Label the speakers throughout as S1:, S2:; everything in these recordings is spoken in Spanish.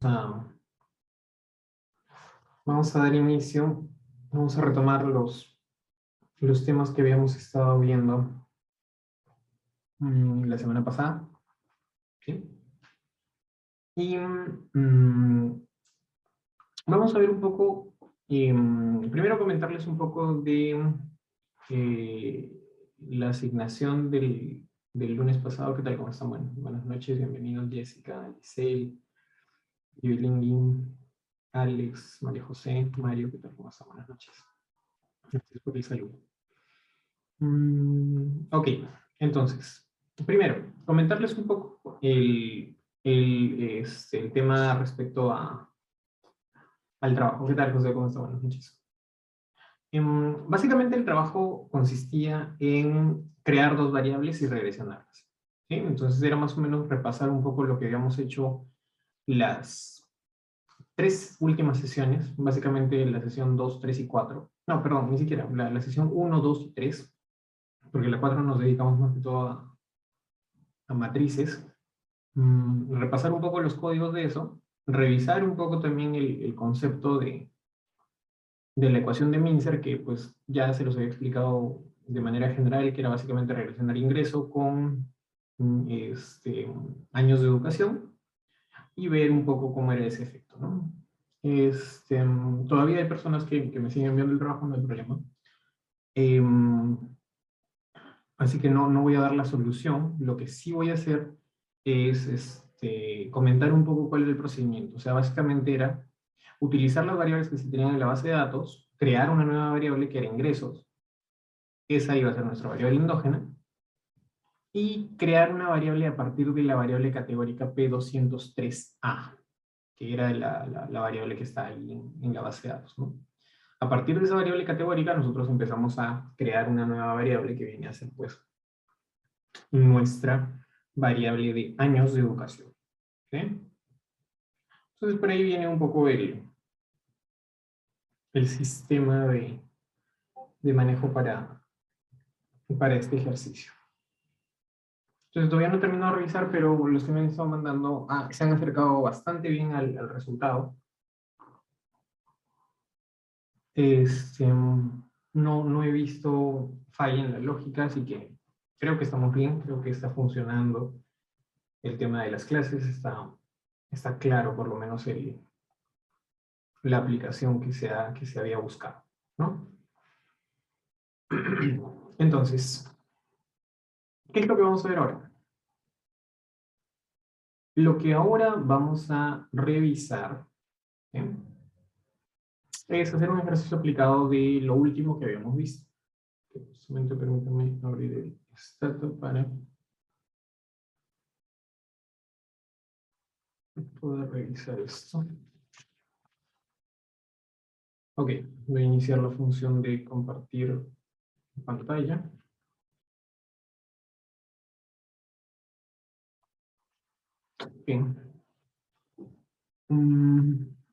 S1: a, vamos a dar inicio, vamos a retomar los temas que habíamos estado viendo la semana pasada. ¿Sí? Y vamos a ver un poco, primero comentarles un poco de la asignación del lunes pasado. ¿Qué tal? ¿Cómo están? Bueno, buenas noches, bienvenidos Jessica, Giselle, Evelyn, Alex, María José, Mario, ¿qué tal? ¿Cómo están? Buenas noches. Gracias por el saludo. Ok, entonces, primero, comentarles un poco el tema respecto al trabajo. ¿Qué tal, José? ¿Cómo está? Buenas noches. Básicamente el trabajo consistía en crear dos variables y regresionarlas. ¿Sí? Entonces era más o menos repasar un poco lo que habíamos hecho las tres últimas sesiones, básicamente la sesión 2, 3 y 4. No, perdón, ni siquiera, la sesión 1, 2 y 3, porque la 4 nos dedicamos más que todo a matrices. Repasar un poco los códigos de eso, revisar un poco también el concepto de la ecuación de Mincer, que pues ya se los había explicado de manera general, que era básicamente relacionar ingreso con años de educación y ver un poco cómo era ese efecto, ¿no? Todavía hay personas que me siguen enviando el trabajo, no hay problema. Así que no voy a dar la solución. Lo que sí voy a hacer es comentar un poco cuál es el procedimiento. O sea, básicamente era utilizar las variables que se tenían en la base de datos, crear una nueva variable que era ingresos, esa iba a ser nuestra variable endógena, y crear una variable a partir de la variable categórica P203A, que era la variable que está ahí en la base de datos, ¿no? A partir de esa variable categórica, nosotros empezamos a crear una nueva variable que viene a ser, pues, nuestra variable de años de educación. ¿Okay? Entonces, por ahí viene un poco el sistema de manejo para este ejercicio. Entonces, todavía no he terminado de revisar, pero los que me han estado mandando se han acercado bastante bien al resultado. No he visto falla en la lógica, así que creo que estamos bien, creo que está funcionando el tema de las clases, está claro por lo menos la aplicación que se había buscado, ¿no? Entonces, ¿qué es lo que vamos a ver ahora? Lo que ahora vamos a revisar, ¿eh? Es hacer un ejercicio aplicado de lo último que habíamos visto. Solamente permítanme abrir el status para poder revisar esto. Ok, voy a iniciar la función de compartir pantalla. Bien.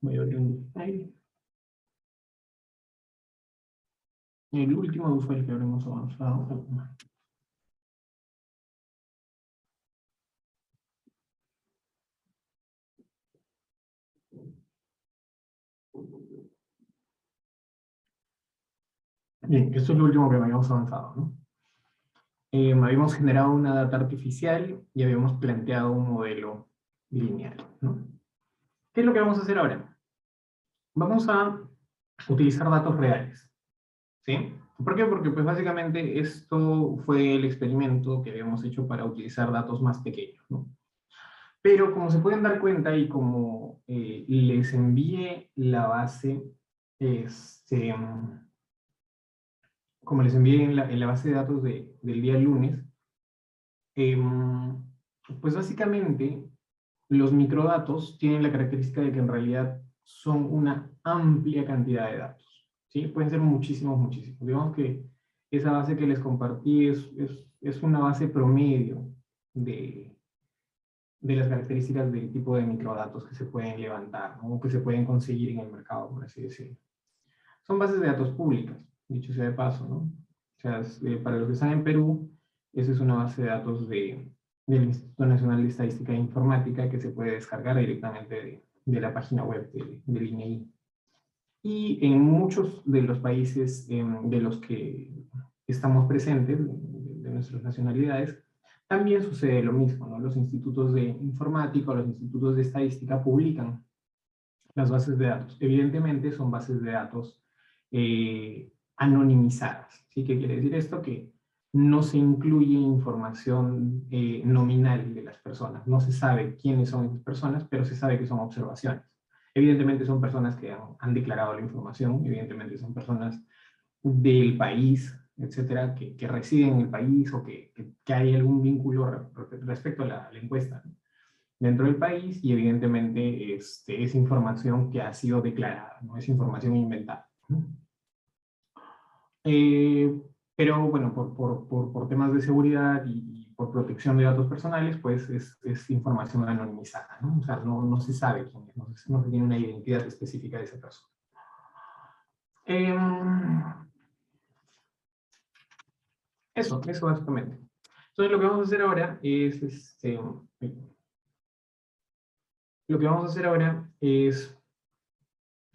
S1: Voy a abrir un file. El último fue el que habremos avanzado. Bien, esto es lo último que habíamos avanzado, ¿no? Habíamos generado una data artificial y habíamos planteado un modelo lineal, ¿no? ¿Qué es lo que vamos a hacer ahora? Vamos a utilizar datos reales, ¿sí? ¿Por qué? Porque pues básicamente esto fue el experimento que habíamos hecho para utilizar datos más pequeños, ¿no? Pero como se pueden dar cuenta y como les envié la base, como les envié en la base de datos del día lunes, pues básicamente los microdatos tienen la característica de que en realidad son una amplia cantidad de datos, ¿sí? Pueden ser muchísimos, muchísimos. Digamos que esa base que les compartí es una base promedio de las características del tipo de microdatos que se pueden levantar, ¿no? O que se pueden conseguir en el mercado, por así decirlo. Son bases de datos públicas, dicho sea de paso, ¿no? O sea, para los que están en Perú, esa es una base de datos del Instituto Nacional de Estadística e Informática que se puede descargar directamente de la página web del INEI. Y en muchos de los países de los que estamos presentes, de nuestras nacionalidades, también sucede lo mismo, ¿no? Los institutos de informática o los institutos de estadística publican las bases de datos. Evidentemente son bases de datos anonimizadas. ¿Sí? ¿Qué quiere decir esto? Que no se incluye información nominal de las personas. No se sabe quiénes son esas personas, pero se sabe que son observaciones. Evidentemente son personas que han declarado la información, evidentemente son personas del país, etcétera, que residen en el país o que hay algún vínculo respecto a la encuesta, ¿no? Dentro del país, y evidentemente es información que ha sido declarada, no es información inventada. Pero bueno, por temas de seguridad y por protección de datos personales, pues es información anonimizada, ¿no? O sea, no se sabe quién es, no se tiene una identidad específica de esa persona. Eso básicamente. Entonces lo que vamos a hacer ahora es, lo que vamos a hacer ahora es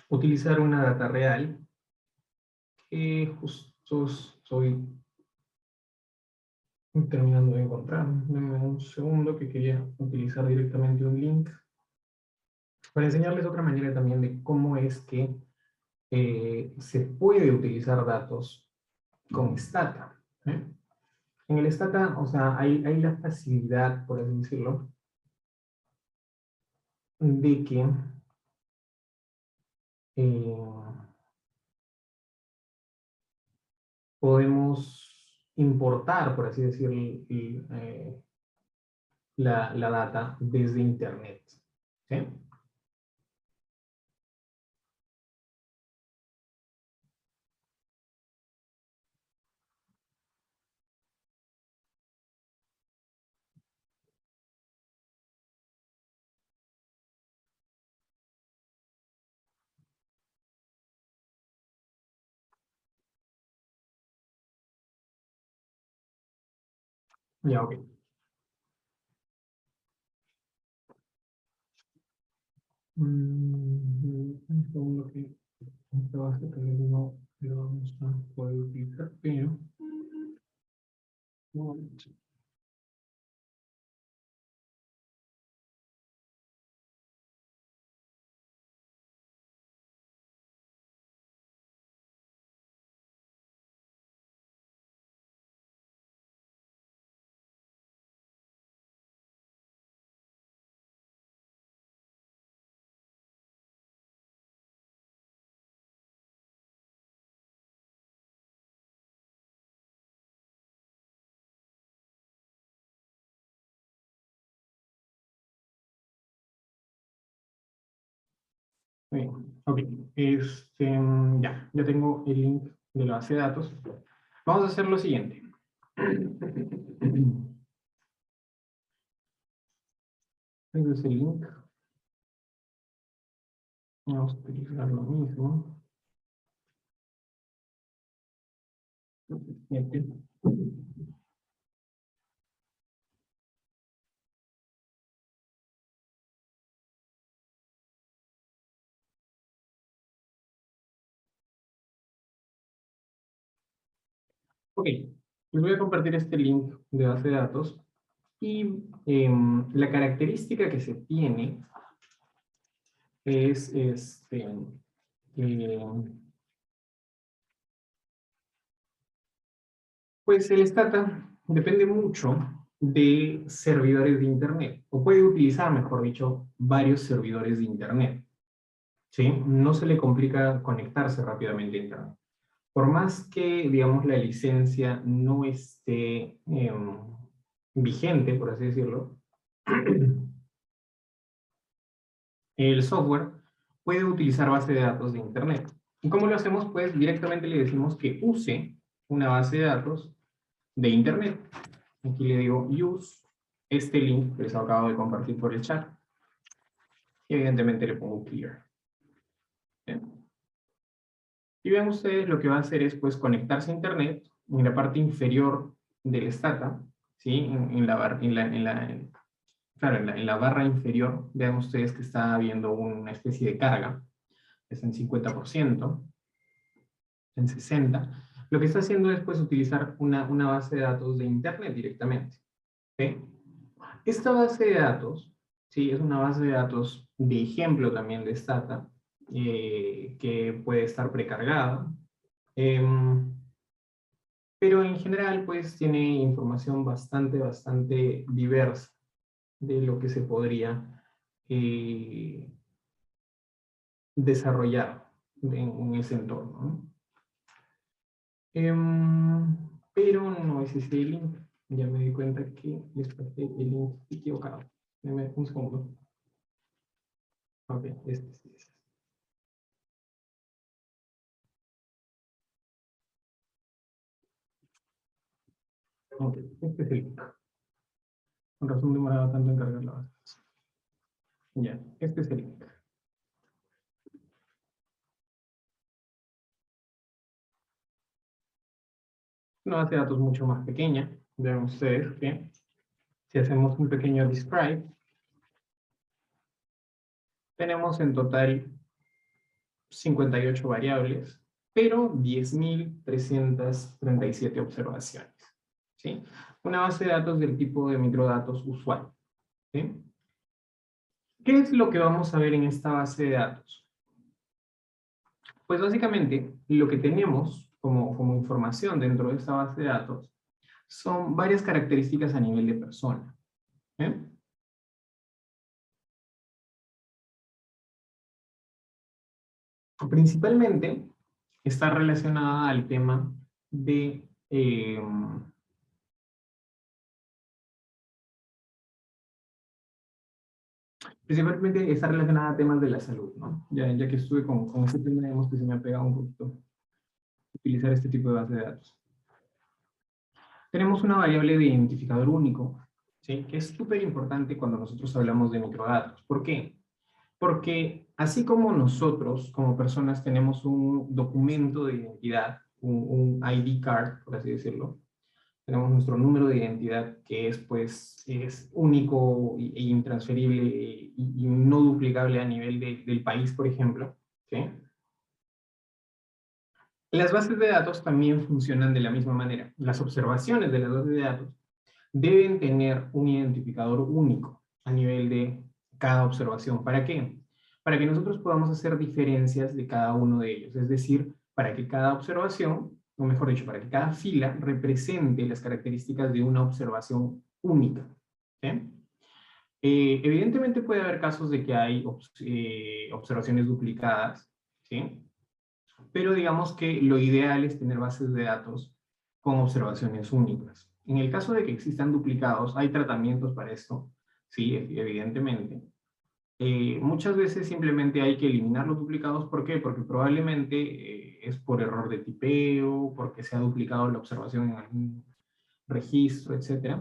S1: utilizar una data real que justo estoy terminando de encontrar. Dame un segundo que quería utilizar directamente un link para enseñarles otra manera también de cómo es que se puede utilizar datos con Stata. En el Stata, o sea, hay la facilidad, por así decirlo, de que podemos importar, por así decirlo, la data desde Internet. ¿Sí? Ya, ok. Un segundo que esta base tal vez no lo vamos a poder utilizar, pero un momento. Bien, ok. Ya tengo el link de la base de datos. Vamos a hacer lo siguiente. Tengo ese link. Vamos a utilizar lo mismo. Ok, les voy a compartir este link de base de datos y la característica que se tiene es pues el Stata depende mucho de servidores de Internet, o puede utilizar, mejor dicho, varios servidores de Internet. ¿Sí? No se le complica conectarse rápidamente a Internet. Por más que, digamos, la licencia no esté vigente, por así decirlo, el software puede utilizar base de datos de Internet. ¿Y cómo lo hacemos? Pues directamente le decimos que use una base de datos de Internet. Aquí le digo use este link que les acabo de compartir por el chat. Y evidentemente le pongo clear. ¿Bien? Y vean ustedes, lo que va a hacer es pues conectarse a Internet en la parte inferior del Stata, ¿sí? claro, en la barra inferior, vean ustedes que está habiendo una especie de carga, está en 50%, en 60%. Lo que está haciendo es pues utilizar una base de datos de Internet directamente. ¿Sí? Esta base de datos, ¿sí? Es una base de datos de ejemplo también de Stata, que puede estar precargada. Pero en general, pues, tiene información bastante diversa de lo que se podría eh, desarrollar en ese entorno, ¿no? Pero no es ese el link. Ya me di cuenta que les pasé el link equivocado. Deme un segundo. Ok, este sí es. Ok, este es el link. Con razón demoraba tanto en cargar la base. Ya, este es el link. Una base de datos mucho más pequeña. Vean ustedes que si hacemos un pequeño describe, tenemos en total 58 variables, pero 10.337 observaciones. ¿Sí? Una base de datos del tipo de microdatos usual. ¿Sí? ¿Qué es lo que vamos a ver en esta base de datos? Pues básicamente lo que tenemos como información dentro de esta base de datos son varias características a nivel de persona. ¿Eh? Principalmente está relacionada al tema de principalmente está relacionada a temas de la salud, ¿no? Ya que estuve con este tema, digamos que se me ha pegado un poquito utilizar este tipo de base de datos. Tenemos una variable de identificador único, ¿sí? Que es súper importante cuando nosotros hablamos de microdatos. ¿Por qué? Porque así como nosotros, como personas, tenemos un documento de identidad, un ID card, por así decirlo, tenemos nuestro número de identidad que es, pues, es único e intransferible y no duplicable a nivel del país, por ejemplo, ¿sí? Las bases de datos también funcionan de la misma manera. Las observaciones de las bases de datos deben tener un identificador único a nivel de cada observación. ¿Para qué? Para que nosotros podamos hacer diferencias de cada uno de ellos. Es decir, para que cada observación, o mejor dicho, para que cada fila represente las características de una observación única. ¿Sí? Evidentemente puede haber casos de que hay observaciones duplicadas, ¿sí? Pero digamos que lo ideal es tener bases de datos con observaciones únicas. En el caso de que existan duplicados, hay tratamientos para esto, sí, evidentemente. Muchas veces simplemente hay que eliminar los duplicados. ¿Por qué? Porque probablemente es por error de tipeo, porque se ha duplicado la observación en algún registro, etc.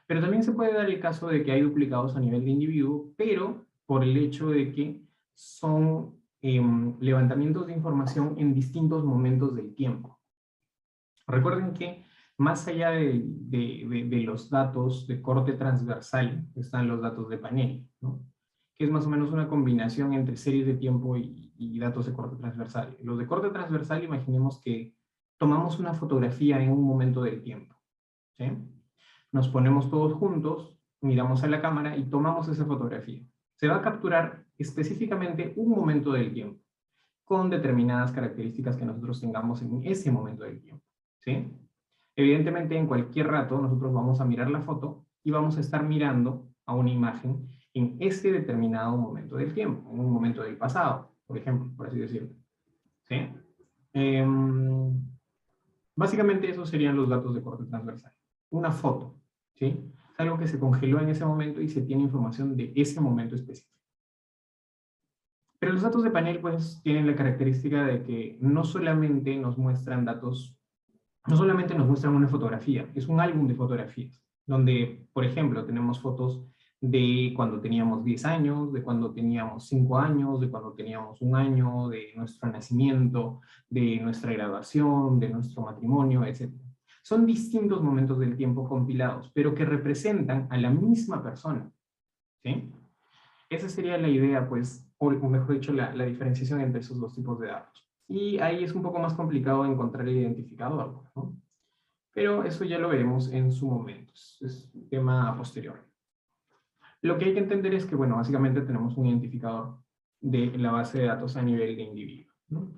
S1: Pero también se puede dar el caso de que hay duplicados a nivel de individuo, pero por el hecho de que son levantamientos de información en distintos momentos del tiempo. Recuerden que más allá de los datos de corte transversal, están los datos de panel, ¿no? Que es más o menos una combinación entre series de tiempo y datos de corte transversal. Los de corte transversal, imaginemos que tomamos una fotografía en un momento del tiempo, ¿sí? Nos ponemos todos juntos, miramos a la cámara y tomamos esa fotografía. Se va a capturar específicamente un momento del tiempo, con determinadas características que nosotros tengamos en ese momento del tiempo, ¿sí? Evidentemente, en cualquier rato nosotros vamos a mirar la foto y vamos a estar mirando a una imagen en ese determinado momento del tiempo, en un momento del pasado, por ejemplo, por así decirlo, ¿sí? Básicamente esos serían los datos de corte transversal. Una foto, ¿sí? Es algo que se congeló en ese momento y se tiene información de ese momento específico. Pero los datos de panel, pues, tienen la característica de que no solamente nos muestran datos, no solamente nos muestran una fotografía, es un álbum de fotografías, donde, por ejemplo, tenemos fotos de cuando teníamos 10 años, de cuando teníamos 5 años, de cuando teníamos 1 año, de nuestro nacimiento, de nuestra graduación, de nuestro matrimonio, etc. Son distintos momentos del tiempo compilados, pero que representan a la misma persona. ¿Sí? Esa sería la idea, pues, o mejor dicho, la diferenciación entre esos dos tipos de datos. Y ahí es un poco más complicado encontrar el identificador, ¿no? Pero eso ya lo veremos en su momento. Es un tema posterior. Lo que hay que entender es que, bueno, básicamente tenemos un identificador de la base de datos a nivel de individuo, ¿no?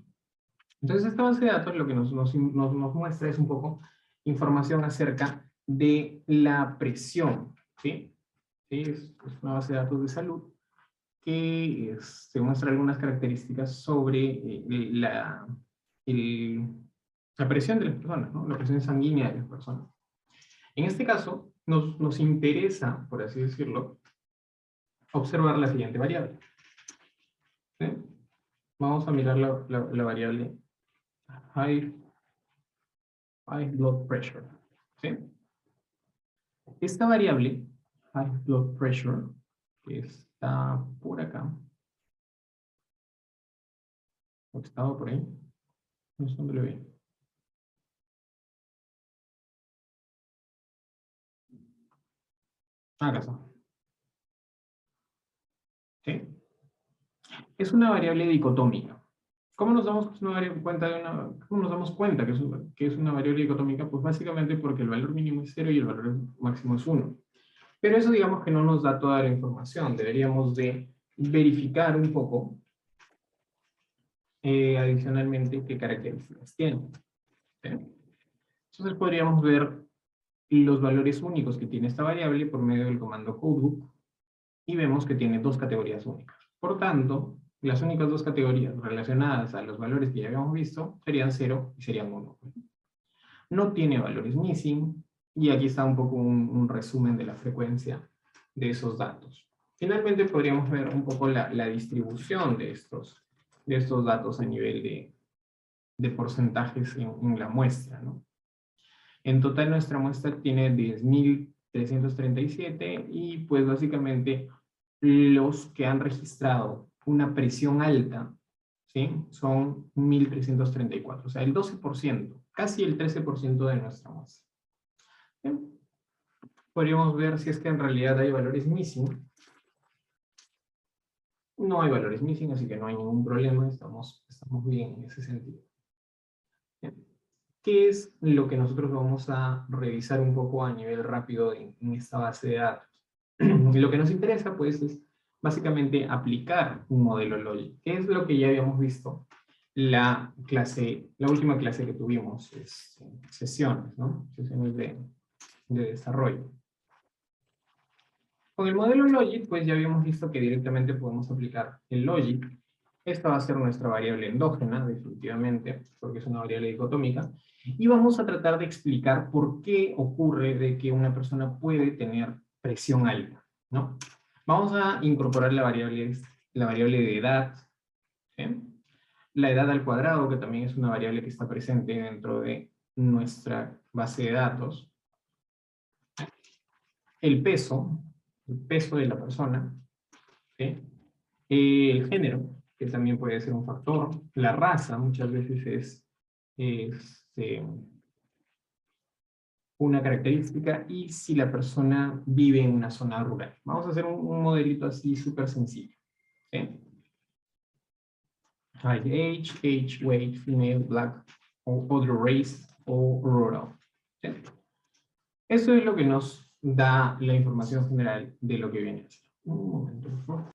S1: Entonces, esta base de datos lo que nos muestra es un poco información acerca de la presión, ¿sí? ¿Sí? Es una base de datos de salud que se muestra algunas características sobre el- la presión de las personas, ¿no? La presión sanguínea de las personas. En este caso, nos interesa, por así decirlo, observar la siguiente variable. ¿Sí? Vamos a mirar la variable high, high blood pressure. ¿Sí? Esta variable, high blood pressure, que está por acá, o que estaba por ahí, no sé dónde lo vi. Acá está. ¿Sí? Es una variable dicotómica. ¿Cómo nos damos cuenta cómo nos damos cuenta que es una variable dicotómica? Pues básicamente porque el valor mínimo es 0 y el valor máximo es 1. Pero eso digamos que no nos da toda la información. Deberíamos de verificar un poco adicionalmente qué características tiene. ¿Sí? Entonces podríamos ver los valores únicos que tiene esta variable por medio del comando codebook y vemos que tiene dos categorías únicas. Por tanto, las únicas dos categorías relacionadas a los valores que ya habíamos visto serían 0 y serían 1. No tiene valores missing, y aquí está un poco un resumen de la frecuencia de esos datos. Finalmente podríamos ver un poco la distribución de estos datos a nivel de porcentajes en la muestra, ¿no? En total nuestra muestra tiene 10.337 y pues básicamente los que han registrado una presión alta, ¿sí? Son 1.334, o sea, el 12%, casi el 13% de nuestra muestra. ¿Sí? Podríamos ver si es que en realidad hay valores missing. No hay valores missing, así que no hay ningún problema, estamos bien en ese sentido. ¿Sí? ¿Qué es lo que nosotros vamos a revisar un poco a nivel rápido en esta base de datos? Lo que nos interesa, pues, es básicamente aplicar un modelo logic, que es lo que ya habíamos visto la última clase que tuvimos, sesiones, ¿no? Sesiones de desarrollo. Con el modelo logic, pues ya habíamos visto que directamente podemos aplicar el logic. Esta va a ser nuestra variable endógena, definitivamente, porque es una variable dicotómica. Y vamos a tratar de explicar por qué ocurre de que una persona puede tener presión alta, ¿no? Vamos a incorporar la variable de edad, ¿sí? La edad al cuadrado, que también es una variable que está presente dentro de nuestra base de datos. El peso de la persona, ¿sí? El género, que también puede ser un factor. La raza, muchas veces es una característica. Y si la persona vive en una zona rural. Vamos a hacer un modelito así súper sencillo. ¿Sí? Height, age, weight, female, black, o other race, o rural. ¿Sí? Eso es lo que nos da la información general de lo que viene a ser. Un momento, por favor.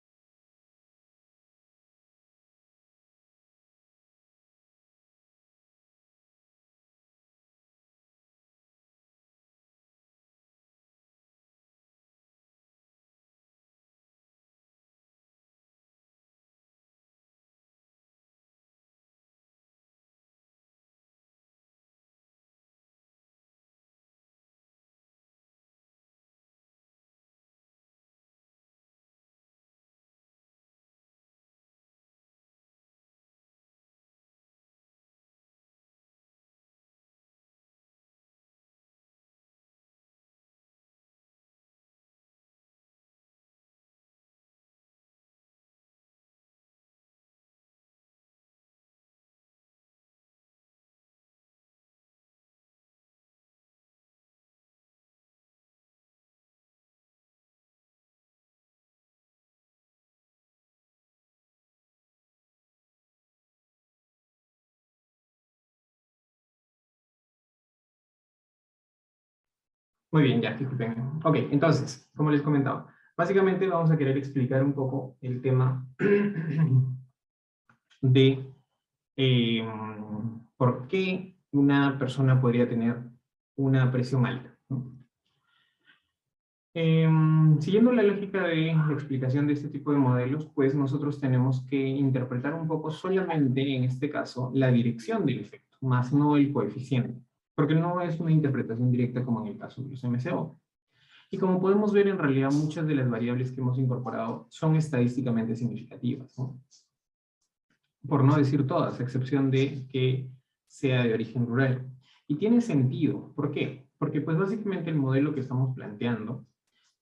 S1: Muy bien, ya, disculpen. Ok, entonces, como les comentaba, básicamente vamos a querer explicar un poco el tema de eh, por qué una persona podría tener una presión alta, ¿no? Siguiendo la lógica de la explicación de este tipo de modelos, pues nosotros tenemos que interpretar un poco solamente, en este caso, la dirección del efecto, más no el coeficiente, porque no es una interpretación directa como en el caso de los MCO. Y como podemos ver, en realidad muchas de las variables que hemos incorporado son estadísticamente significativas, ¿no? Por no decir todas, a excepción de que sea de origen rural. Y tiene sentido. ¿Por qué? Porque pues básicamente el modelo que estamos planteando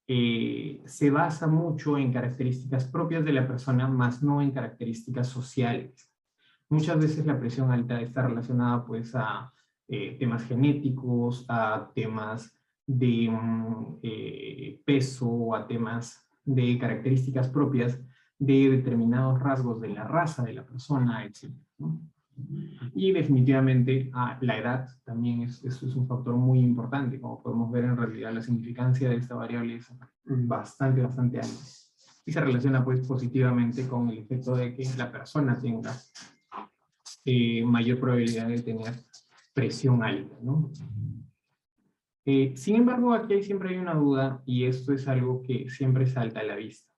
S1: se basa mucho en características propias de la persona, más no en características sociales. Muchas veces la presión alta está relacionada pues a temas genéticos, a temas de peso, a temas de características propias de determinados rasgos de la raza de la persona, etc., ¿no? Y definitivamente la edad también es un factor muy importante. Como podemos ver, en realidad la significancia de esta variable es bastante alta. Y se relaciona pues positivamente con el efecto de que la persona tenga mayor probabilidad de tener presión alta, ¿no? Sin embargo, aquí siempre hay una duda, y esto es algo que siempre salta a la vista.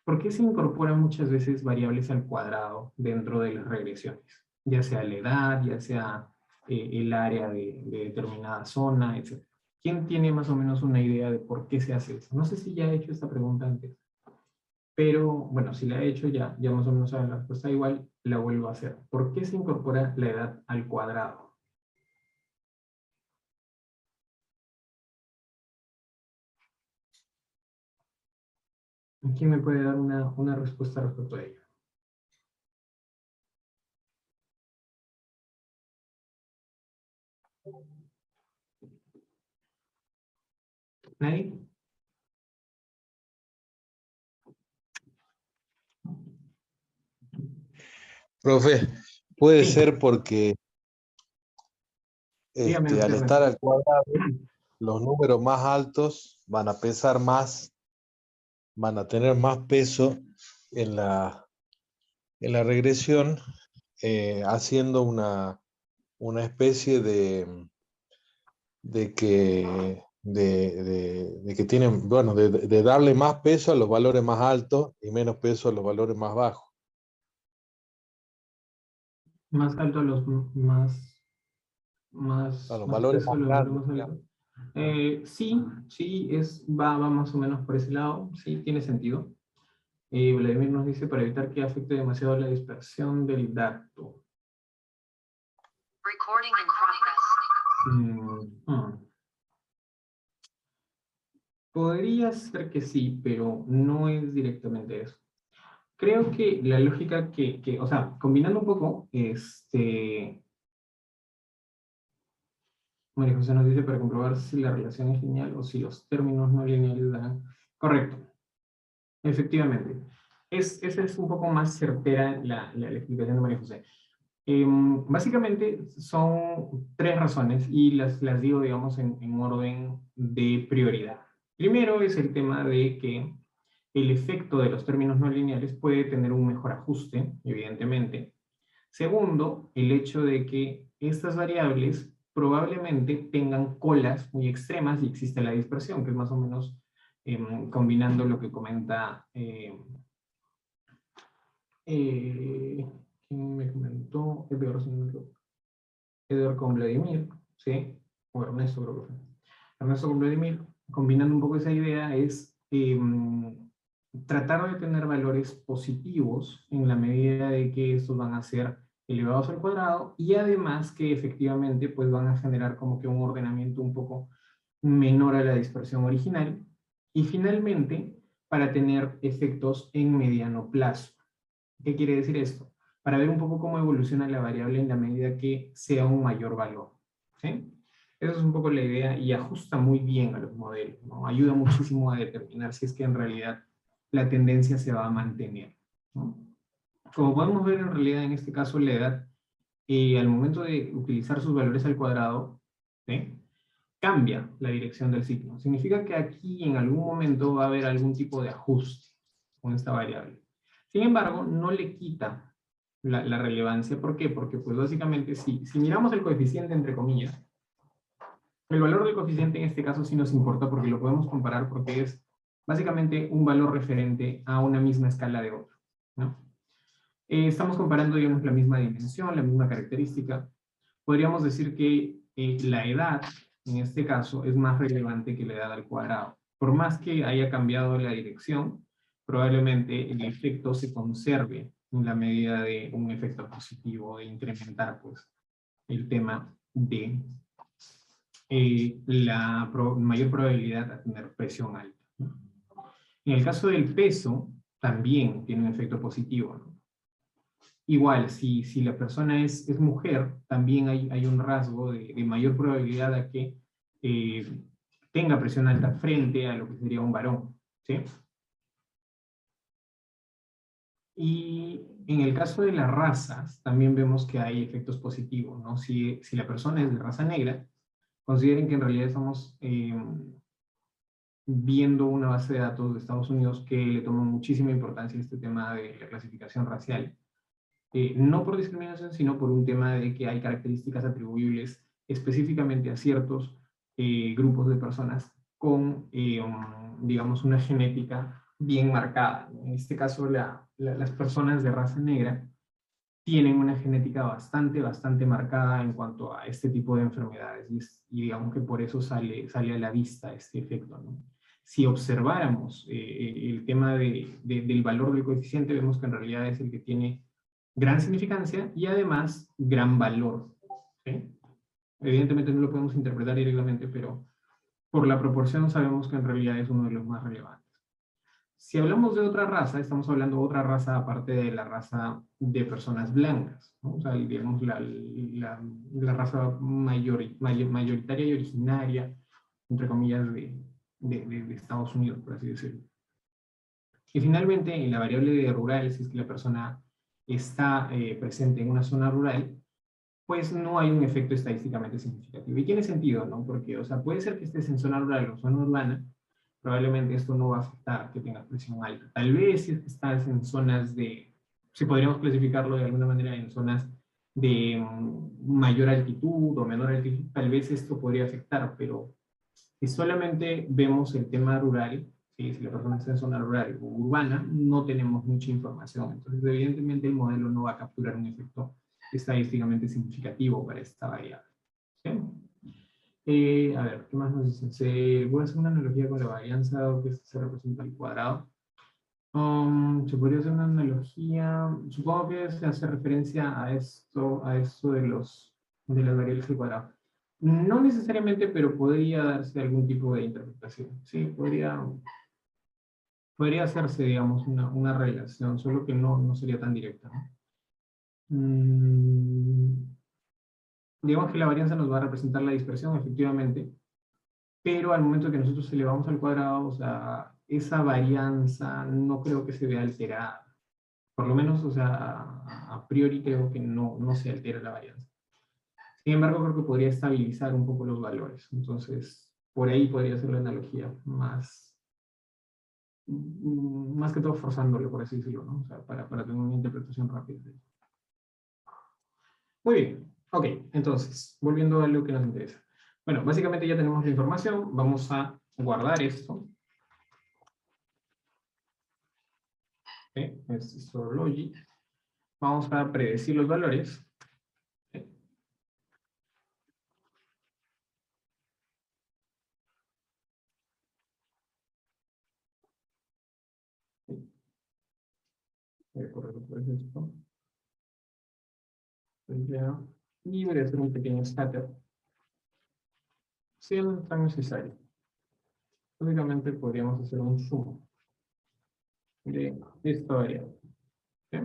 S1: ¿Por qué se incorporan muchas veces variables al cuadrado dentro de las regresiones? Ya sea la edad, ya sea el área de determinada zona, etc. ¿Quién tiene más o menos una idea de por qué se hace eso? No sé si ya he hecho esta pregunta antes, pero bueno, si la he hecho ya más o menos saben la respuesta. Igual la vuelvo a hacer. ¿Por qué se incorpora la edad al cuadrado? ¿Quién me puede dar una respuesta respecto a ello? ¿Nadie?
S2: Profe, puede
S1: Sí,
S2: ser porque
S1: dígame usted,
S2: al estar
S1: Ernesto.
S2: al cuadrado, los números más altos van a pesar más, van a tener más peso en en la regresión, haciendo una especie de que, de que tienen, bueno, de darle más peso a los valores más altos y menos peso a los valores más bajos.
S1: Más alto a los
S2: A los
S1: más
S2: valores
S1: peso
S2: más
S1: a los
S2: grandes,
S1: volvemos a
S2: digamos.
S1: alto. Sí, va más o menos por ese lado. Sí, tiene sentido. Vladimir nos dice para evitar que afecte demasiado la dispersión del dato.
S3: Recording in progress.
S1: Podría ser que sí, pero no es directamente eso. Creo que la lógica o sea, combinando un poco, María José nos dice para comprobar si la relación es lineal o si los términos no lineales dan. Correcto, efectivamente. Esa es un poco más certera la explicación de María José. Básicamente son tres razones y las digo, digamos, en orden de prioridad. Primero es el tema de que el efecto de los términos no lineales puede tener un mejor ajuste, evidentemente. Segundo, el hecho de que estas variables probablemente tengan colas muy extremas y existe la dispersión, que es más o menos combinando lo que comenta ¿quién me comentó? Edgar con Vladimir, ¿sí? O Ernesto creo que fue. Ernesto con Vladimir, combinando un poco esa idea, es tratar de tener valores positivos en la medida de que estos van a ser elevados al cuadrado y además que efectivamente pues van a generar como que un ordenamiento un poco menor a la dispersión original y finalmente para tener efectos en mediano plazo. ¿Qué quiere decir esto? Para ver un poco cómo evoluciona la variable en la medida que sea un mayor valor, ¿sí? Esa es un poco la idea y ajusta muy bien a los modelos, ¿no? Ayuda muchísimo a determinar si es que en realidad la tendencia se va a mantener, ¿no? Como podemos ver en realidad en este caso la edad, al momento de utilizar sus valores al cuadrado, ¿sí? cambia la dirección del signo. Significa que aquí en algún momento va a haber algún tipo de ajuste con esta variable. Sin embargo, no le quita la relevancia. ¿Por qué? Porque pues básicamente si miramos el coeficiente entre comillas, el valor del coeficiente en este caso sí nos importa porque lo podemos comparar porque es básicamente un valor referente a una misma escala de otro, ¿no? Estamos comparando, digamos, la misma dimensión, la misma característica. Podríamos decir que la edad, en este caso, es más relevante que la edad al cuadrado. Por más que haya cambiado la dirección, probablemente el efecto se conserve en la medida de un efecto positivo, de incrementar, pues, el tema de mayor probabilidad de tener presión alta, ¿no? En el caso del peso, también tiene un efecto positivo, ¿no? Igual, si la persona es mujer, también hay un rasgo de mayor probabilidad a que tenga presión alta frente a lo que sería un varón, ¿sí? Y en el caso de las razas, también vemos que hay efectos positivos, ¿no? Si la persona es de raza negra, consideren que en realidad estamos viendo una base de datos de Estados Unidos que le toma muchísima importancia a este tema de la clasificación racial. No por discriminación, sino por un tema de que hay características atribuibles específicamente a ciertos grupos de personas con, digamos, una genética bien marcada. En este caso, las personas de raza negra tienen una genética bastante marcada en cuanto a este tipo de enfermedades, y digamos que por eso sale a la vista este efecto, ¿no? Si observáramos el tema del valor del coeficiente, vemos que en realidad es el que tiene gran significancia y además gran valor, ¿sí? Evidentemente no lo podemos interpretar directamente, pero por la proporción sabemos que en realidad es uno de los más relevantes. Si hablamos de otra raza, estamos hablando de otra raza aparte de la raza de personas blancas, ¿no? O sea, digamos la raza mayoritaria y originaria, entre comillas, de Estados Unidos, por así decirlo. Y finalmente, en la variable de rural, si es que la persona está presente en una zona rural, pues no hay un efecto estadísticamente significativo. Y tiene sentido, ¿no? Porque, o sea, puede ser que estés en zona rural o zona urbana, probablemente esto no va a afectar que tengas presión alta. Tal vez si estás en zonas si podríamos clasificarlo de alguna manera en zonas de mayor altitud o menor altitud, tal vez esto podría afectar, pero si solamente vemos el tema rural, ¿sí? Si la persona está en zona rural o urbana, no tenemos mucha información. Entonces, evidentemente, el modelo no va a capturar un efecto estadísticamente significativo para esta variable, ¿sí? A ver, ¿qué más nos dicen? Voy a hacer una analogía con la varianza, dado que se representa al cuadrado. Se podría hacer una analogía, supongo que se hace referencia a esto de las variables al cuadrado. No necesariamente, pero podría darse algún tipo de interpretación. Sí, podría hacerse, digamos, una relación, solo que no sería tan directa, ¿no? Digamos que la varianza nos va a representar la dispersión, efectivamente, pero al momento que nosotros elevamos al cuadrado, o sea, esa varianza no creo que se vea alterada. Por lo menos, o sea, a priori creo que no se altera la varianza. Sin embargo, creo que podría estabilizar un poco los valores. Entonces, por ahí podría ser la analogía más que todo forzándolo, por así decirlo, ¿no? O sea, para tener una interpretación rápida. Muy bien. Ok, entonces, volviendo a lo que nos interesa. Bueno, básicamente ya tenemos la información. Vamos a guardar esto. ¿Okay? Es store logic. Vamos a predecir los valores. ¿Okay? Voy a correr otra vez esto. Ya. Y voy a hacer un pequeño scatter. Si no es tan necesario. Básicamente podríamos hacer un zoom de esta variable. ¿Okay?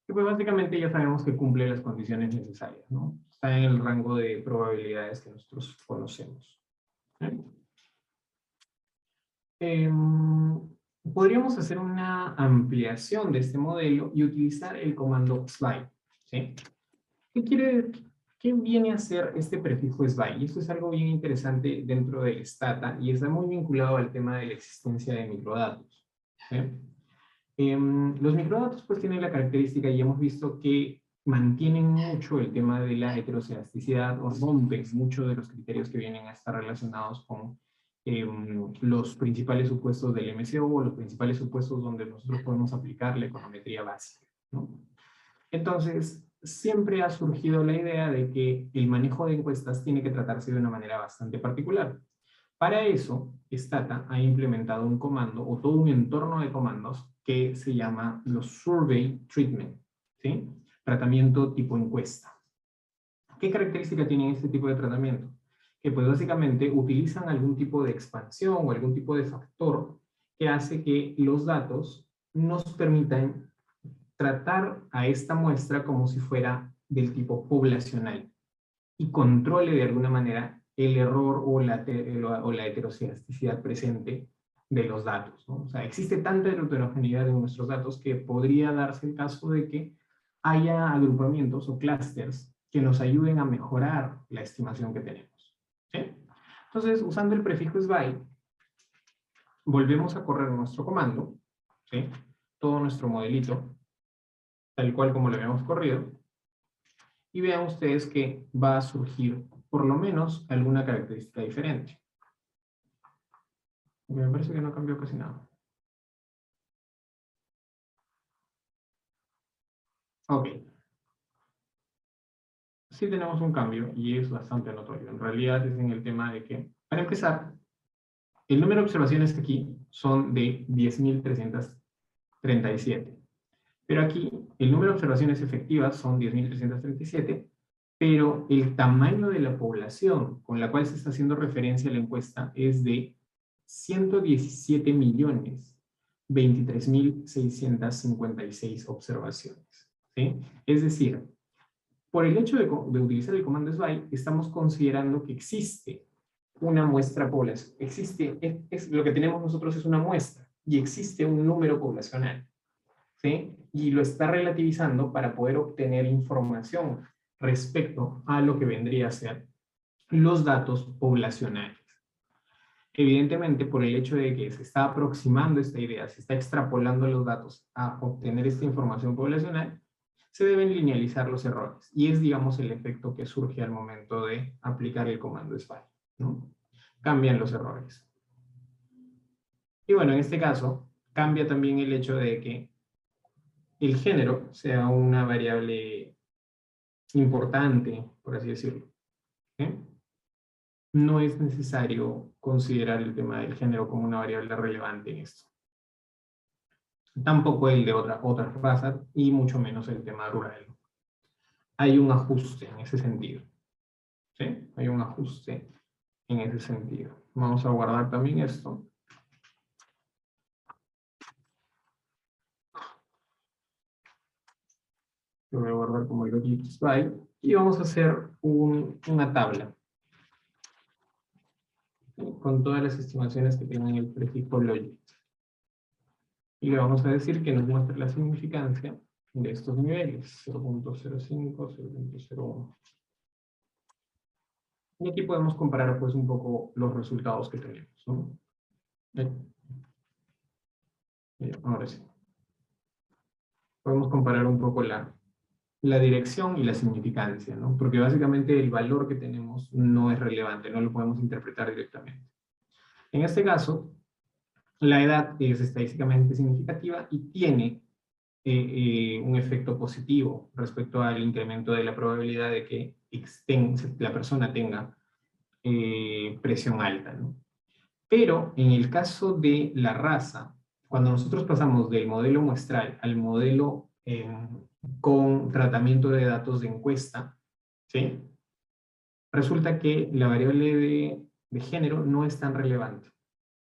S1: Y pues básicamente ya sabemos que cumple las condiciones necesarias, ¿no? Está en el rango de probabilidades que nosotros conocemos. ¿Okay? Podríamos hacer una ampliación de este modelo y utilizar el comando slide. ¿Sí? ¿Qué quiere ¿Qué viene a ser este prefijo SBY? Y esto es algo bien interesante dentro del Stata y está muy vinculado al tema de la existencia de microdatos. ¿Sí? Los microdatos pues tienen la característica, y hemos visto que mantienen mucho el tema de la heterocedasticidad, o rompen muchos de los criterios que vienen a estar relacionados con los principales supuestos del MCO, o los principales supuestos donde nosotros podemos aplicar la econometría básica, ¿no? Entonces, siempre ha surgido la idea de que el manejo de encuestas tiene que tratarse de una manera bastante particular. Para eso, Stata ha implementado un comando o todo un entorno de comandos que se llama los Survey Treatment, ¿sí? Tratamiento tipo encuesta. ¿Qué característica tiene este tipo de tratamiento? Que pues básicamente utilizan algún tipo de expansión o algún tipo de factor que hace que los datos nos permitan tratar a esta muestra como si fuera del tipo poblacional y controle de alguna manera el error o la heterocedasticidad presente de los datos, ¿no? O sea, existe tanta heterogeneidad en nuestros datos que podría darse el caso de que haya agrupamientos o clústeres que nos ayuden a mejorar la estimación que tenemos, ¿sí? Entonces, usando el prefijo SBY, volvemos a correr nuestro comando, ¿sí? Todo nuestro modelito, tal cual como lo habíamos corrido, y vean ustedes que va a surgir por lo menos alguna característica diferente. Me parece que no cambió casi nada. Ok. Sí tenemos un cambio y es bastante notorio. En realidad es en el tema de que, para empezar, el número de observaciones aquí son de 10.337. Pero aquí el número de observaciones efectivas son 10.337, pero el tamaño de la población con la cual se está haciendo referencia a la encuesta es de 117.023.656 observaciones, ¿sí? Es decir, por el hecho de utilizar el comando SBY, estamos considerando que existe una muestra poblacional. Lo que tenemos nosotros es una muestra y existe un número poblacional, ¿sí? Y lo está relativizando para poder obtener información respecto a lo que vendría a ser los datos poblacionales. Evidentemente, por el hecho de que se está aproximando esta idea, se está extrapolando los datos a obtener esta información poblacional, se deben linealizar los errores. Y es, digamos, el efecto que surge al momento de aplicar el comando SBY, ¿no? Cambian los errores. Y bueno, en este caso, cambia también el hecho de que el género sea una variable importante, por así decirlo, ¿sí? No es necesario considerar el tema del género como una variable relevante en esto. Tampoco el de otras razas y mucho menos el tema rural. Hay un ajuste en ese sentido, ¿sí? Hay un ajuste en ese sentido. Vamos a guardar también esto. Lo voy a guardar como logic SBY y vamos a hacer una tabla, ¿sí? Con todas las estimaciones que tengan el prefijo logic. Y le vamos a decir que nos muestre la significancia de estos niveles, 0.05, 0.01. Y aquí podemos comparar pues un poco los resultados que tenemos, ¿no? Ahora sí. Podemos comparar un poco la dirección y la significancia, ¿no? Porque básicamente el valor que tenemos no es relevante, no lo podemos interpretar directamente. En este caso, la edad es estadísticamente significativa y tiene un efecto positivo respecto al incremento de la probabilidad de que la persona tenga presión alta, ¿no? Pero en el caso de la raza, cuando nosotros pasamos del modelo muestral al modelo con tratamiento de datos de encuesta, ¿sí? Resulta que la variable de género no es tan relevante,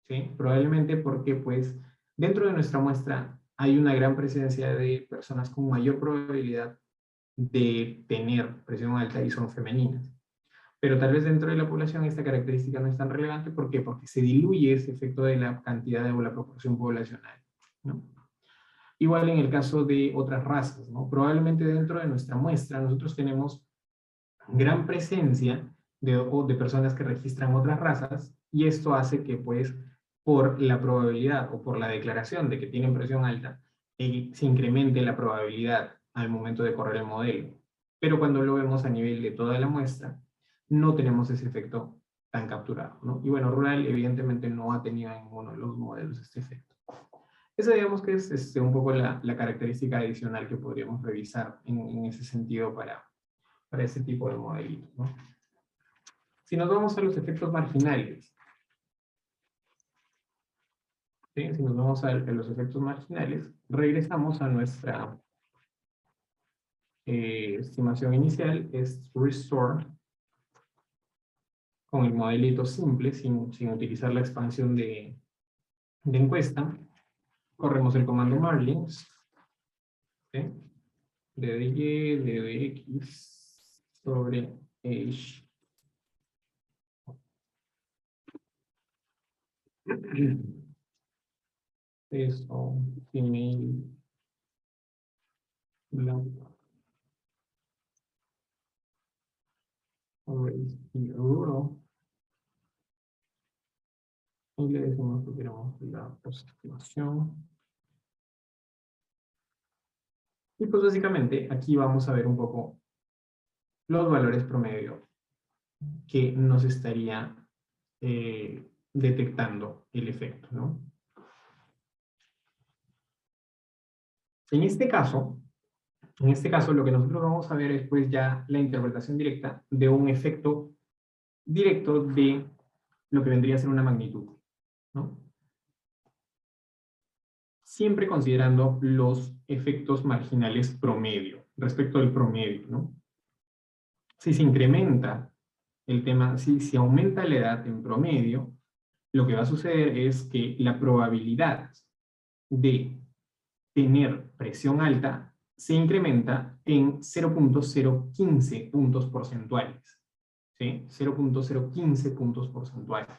S1: ¿sí? Probablemente porque pues dentro de nuestra muestra hay una gran presencia de personas con mayor probabilidad de tener presión alta y son femeninas. Pero tal vez dentro de la población esta característica no es tan relevante. ¿Por qué? Porque se diluye ese efecto de la cantidad o la proporción poblacional, ¿no? Igual en el caso de otras razas, ¿no? Probablemente dentro de nuestra muestra nosotros tenemos gran presencia de personas que registran otras razas, y esto hace que, pues, por la probabilidad o por la declaración de que tienen presión alta, se incremente la probabilidad al momento de correr el modelo. Pero cuando lo vemos a nivel de toda la muestra, no tenemos ese efecto tan capturado, ¿no? Y bueno, Rural evidentemente no ha tenido en ninguno de los modelos este efecto. Esa digamos que es un poco la característica adicional que podríamos revisar en ese sentido para ese tipo de modelitos, ¿no? Si nos vamos a los efectos marginales, ¿sí? Si nos vamos a los efectos marginales, regresamos a nuestra estimación inicial, es restore, con el modelito simple, sin utilizar la expansión de encuesta. Corremos el comando margins, ¿sí? DDY, DDX sobre age. Eso, female, black, race y rural. Y le decimos que queremos la aproximación. Y pues básicamente aquí vamos a ver un poco los valores promedio que nos estaría detectando el efecto, ¿no? En este caso lo que nosotros vamos a ver es pues ya la interpretación directa de un efecto directo de lo que vendría a ser una magnitud, ¿no? Siempre considerando los efectos marginales promedio, respecto al promedio, ¿no? Si se incrementa el tema, si aumenta la edad en promedio, lo que va a suceder es que la probabilidad de tener presión alta se incrementa en 0.015 puntos porcentuales. ¿Sí? 0.015 puntos porcentuales.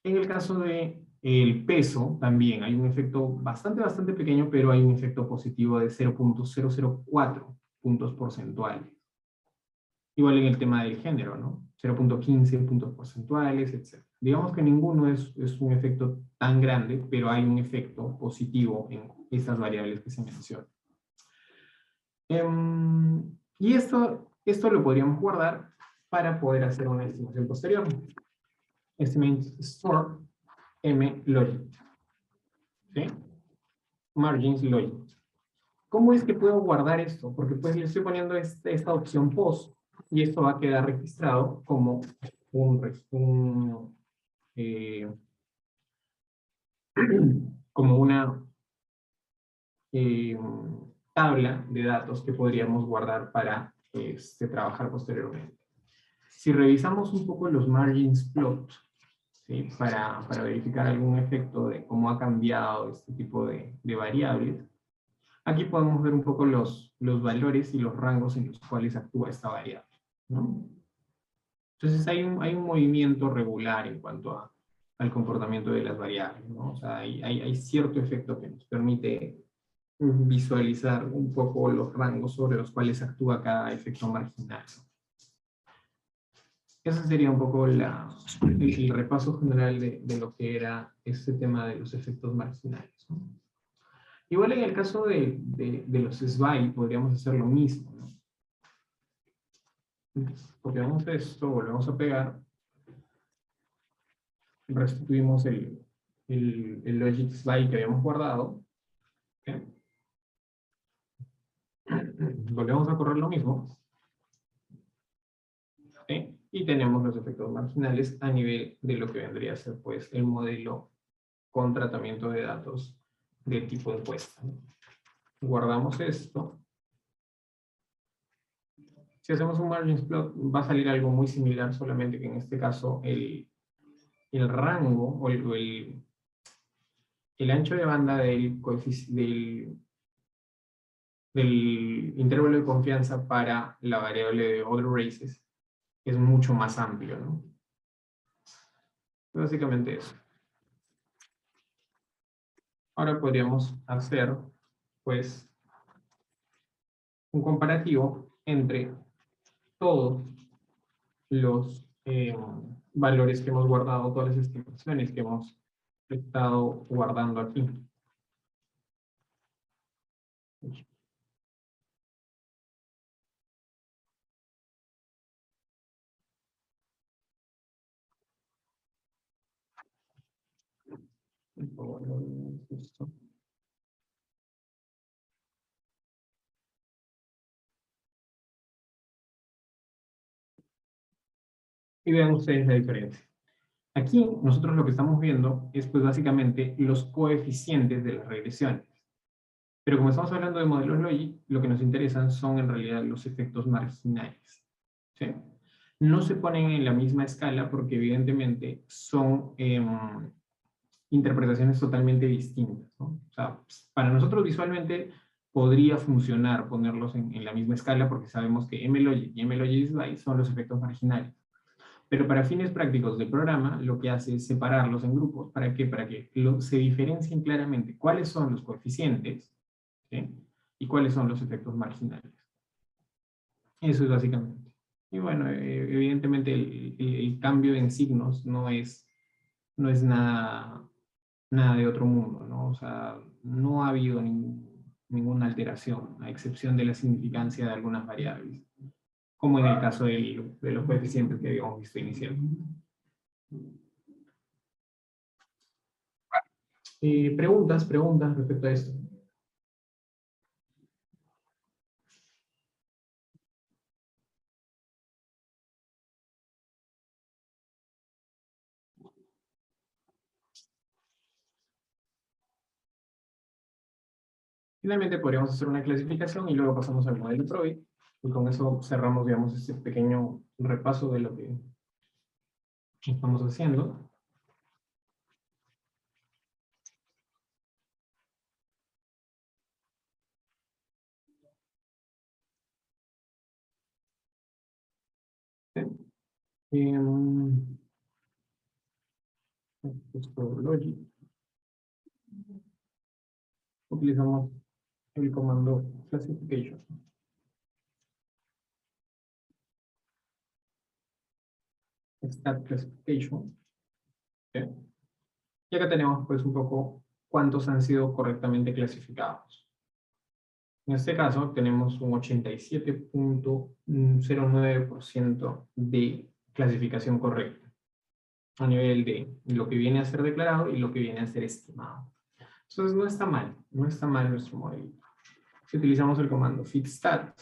S1: En el caso de el peso, también hay un efecto bastante pequeño, pero hay un efecto positivo de 0.004 puntos porcentuales. Igual en el tema del género, ¿no? 0.15 puntos porcentuales, etc. Digamos que ninguno es un efecto tan grande, pero hay un efecto positivo en estas variables que se mencionan. Y esto lo podríamos guardar para poder hacer una estimación posterior. Estimate store M logic. ¿Sí? Margins logic. ¿Cómo es que puedo guardar esto? Porque pues le estoy poniendo esta opción post y esto va a quedar registrado como como una tabla de datos que podríamos guardar para trabajar posteriormente. Si revisamos un poco los margins plot, ¿sí? para verificar algún efecto de cómo ha cambiado este tipo de variables, aquí podemos ver un poco los valores y los rangos en los cuales actúa esta variable, ¿no? Entonces hay un movimiento regular en cuanto al comportamiento de las variables, ¿no? O sea, hay cierto efecto que nos permite visualizar un poco los rangos sobre los cuales actúa cada efecto marginal. Ese sería un poco el repaso general de lo que era este tema de los efectos marginales, ¿no? Igual en el caso de los SBAI podríamos hacer lo mismo, ¿no? Copiamos esto, volvemos a pegar, restituimos el logic SBAI que habíamos guardado, ¿okay? Volvemos a correr lo mismo, ¿okay? Y tenemos los efectos marginales a nivel de lo que vendría a ser pues el modelo con tratamiento de datos de tipo encuesta, ¿no? Guardamos esto. Si hacemos un margins plot va a salir algo muy similar, solamente que en este caso el rango o el ancho de banda del intervalo de confianza para la variable de other races es mucho más amplio, ¿no? Básicamente eso. Ahora podríamos hacer, pues, un comparativo entre todos los valores que hemos guardado, todas las estimaciones que hemos estado guardando aquí. Y vean ustedes la diferencia. Aquí nosotros lo que estamos viendo es pues básicamente los coeficientes de las regresiones. Pero como estamos hablando de modelos Logic, lo que nos interesan son en realidad los efectos marginales. ¿Sí? No se ponen en la misma escala porque evidentemente son interpretaciones totalmente distintas, ¿no? O sea, para nosotros visualmente podría funcionar ponerlos en la misma escala porque sabemos que MLogic y MLogic Slide son los efectos marginales. Pero para fines prácticos del programa, lo que hace es separarlos en grupos. ¿Para qué? Para que se diferencien claramente cuáles son los coeficientes, ¿sí? Y cuáles son los efectos marginales. Eso es básicamente. Y bueno, evidentemente el cambio en signos no es nada de otro mundo, ¿no? O sea, no ha habido ninguna alteración, a excepción de la significancia de algunas variables, como en el caso de los coeficientes que habíamos visto inicialmente. Preguntas respecto a esto. Finalmente podríamos hacer una clasificación y luego pasamos al modelo PROVI, y con eso cerramos, digamos, este pequeño repaso de lo que estamos haciendo. Logic. Utilizamos el comando classification. Stat classification. ¿Sí? Y acá tenemos pues un poco cuántos han sido correctamente clasificados. En este caso tenemos un 87.09% de clasificación correcta a nivel de lo que viene a ser declarado y lo que viene a ser estimado. Entonces no está mal nuestro modelo. Si utilizamos el comando fixstat,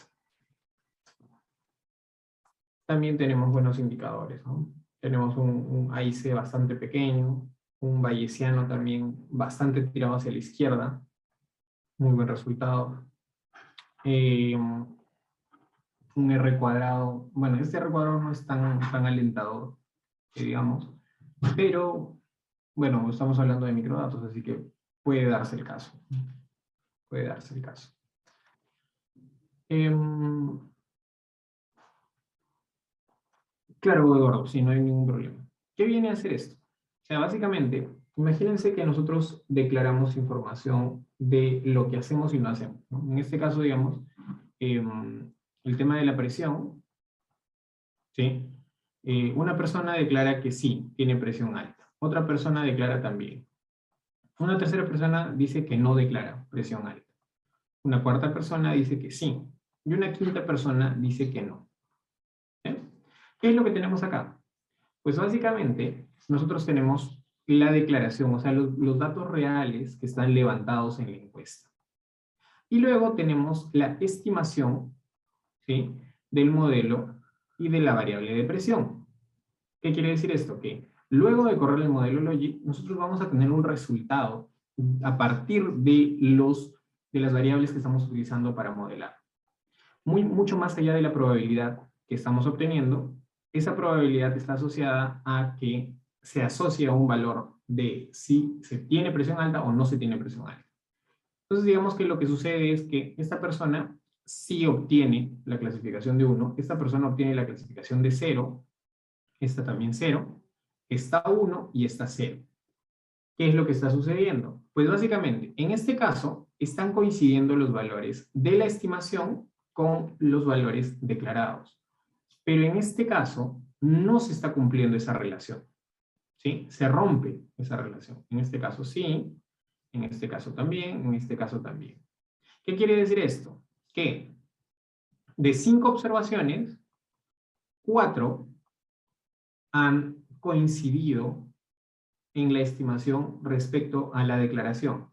S1: también tenemos buenos indicadores, ¿no? Tenemos un AIC bastante pequeño, un bayesiano también bastante tirado hacia la izquierda, muy buen resultado. Un R cuadrado, bueno, este R cuadrado no es tan alentador, digamos, pero bueno, estamos hablando de microdatos, así que puede darse el caso. Puede darse el caso. Claro, Eduardo, sí, no hay ningún problema. ¿Qué viene a hacer esto? O sea, básicamente, imagínense que nosotros declaramos información de lo que hacemos y no hacemos, ¿no? En este caso, digamos, el tema de la presión, ¿sí? Una persona declara que sí, tiene presión alta. Otra persona declara también. Una tercera persona dice que no declara presión alta. Una cuarta persona dice que sí. Y una quinta persona dice que no. ¿Sí? ¿Qué es lo que tenemos acá? Pues básicamente, nosotros tenemos la declaración, o sea, los datos reales que están levantados en la encuesta. Y luego tenemos la estimación, ¿sí?, del modelo y de la variable de presión. ¿Qué quiere decir esto? Que luego de correr el modelo Logic, nosotros vamos a tener un resultado a partir de las variables que estamos utilizando para modelar. Mucho más allá de la probabilidad que estamos obteniendo, esa probabilidad está asociada a que se asocia a un valor de si se tiene presión alta o no se tiene presión alta. Entonces, digamos que lo que sucede es que esta persona sí obtiene la clasificación de 1, esta persona obtiene la clasificación de 0, esta también 0, esta 1 y esta 0. ¿Qué es lo que está sucediendo? Pues básicamente, en este caso, están coincidiendo los valores de la estimación con los valores declarados. Pero en este caso, no se está cumpliendo esa relación. ¿Sí? Se rompe esa relación. En este caso sí, en este caso también, en este caso también. ¿Qué quiere decir esto? Que de 5 observaciones, 4 han coincidido en la estimación respecto a la declaración.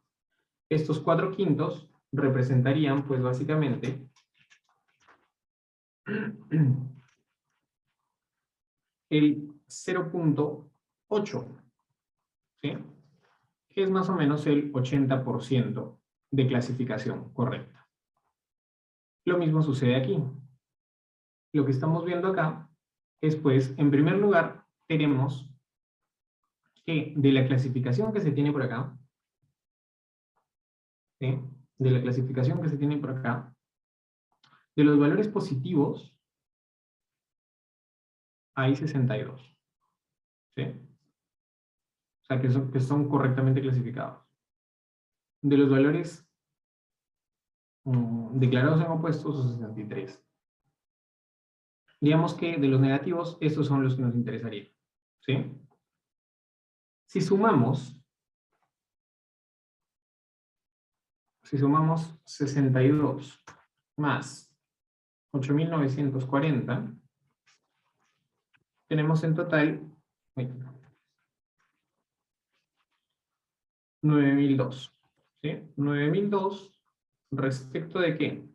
S1: Estos 4/5 representarían, pues básicamente, el 0.8, ¿sí? Que es más o menos el 80% de clasificación correcta. Lo mismo sucede aquí. Lo que estamos viendo acá es, pues, en primer lugar, tenemos que de la clasificación que se tiene por acá, ¿sí? De la clasificación que se tiene por acá, de los valores positivos, hay 62, ¿sí? O sea, que son correctamente clasificados. De los valores declarados en opuestos, 63. Digamos que de los negativos, estos son los que nos interesarían, ¿sí? Si sumamos 62 más 8.940, tenemos en total 9.002. ¿Sí? 9.002 respecto de qué?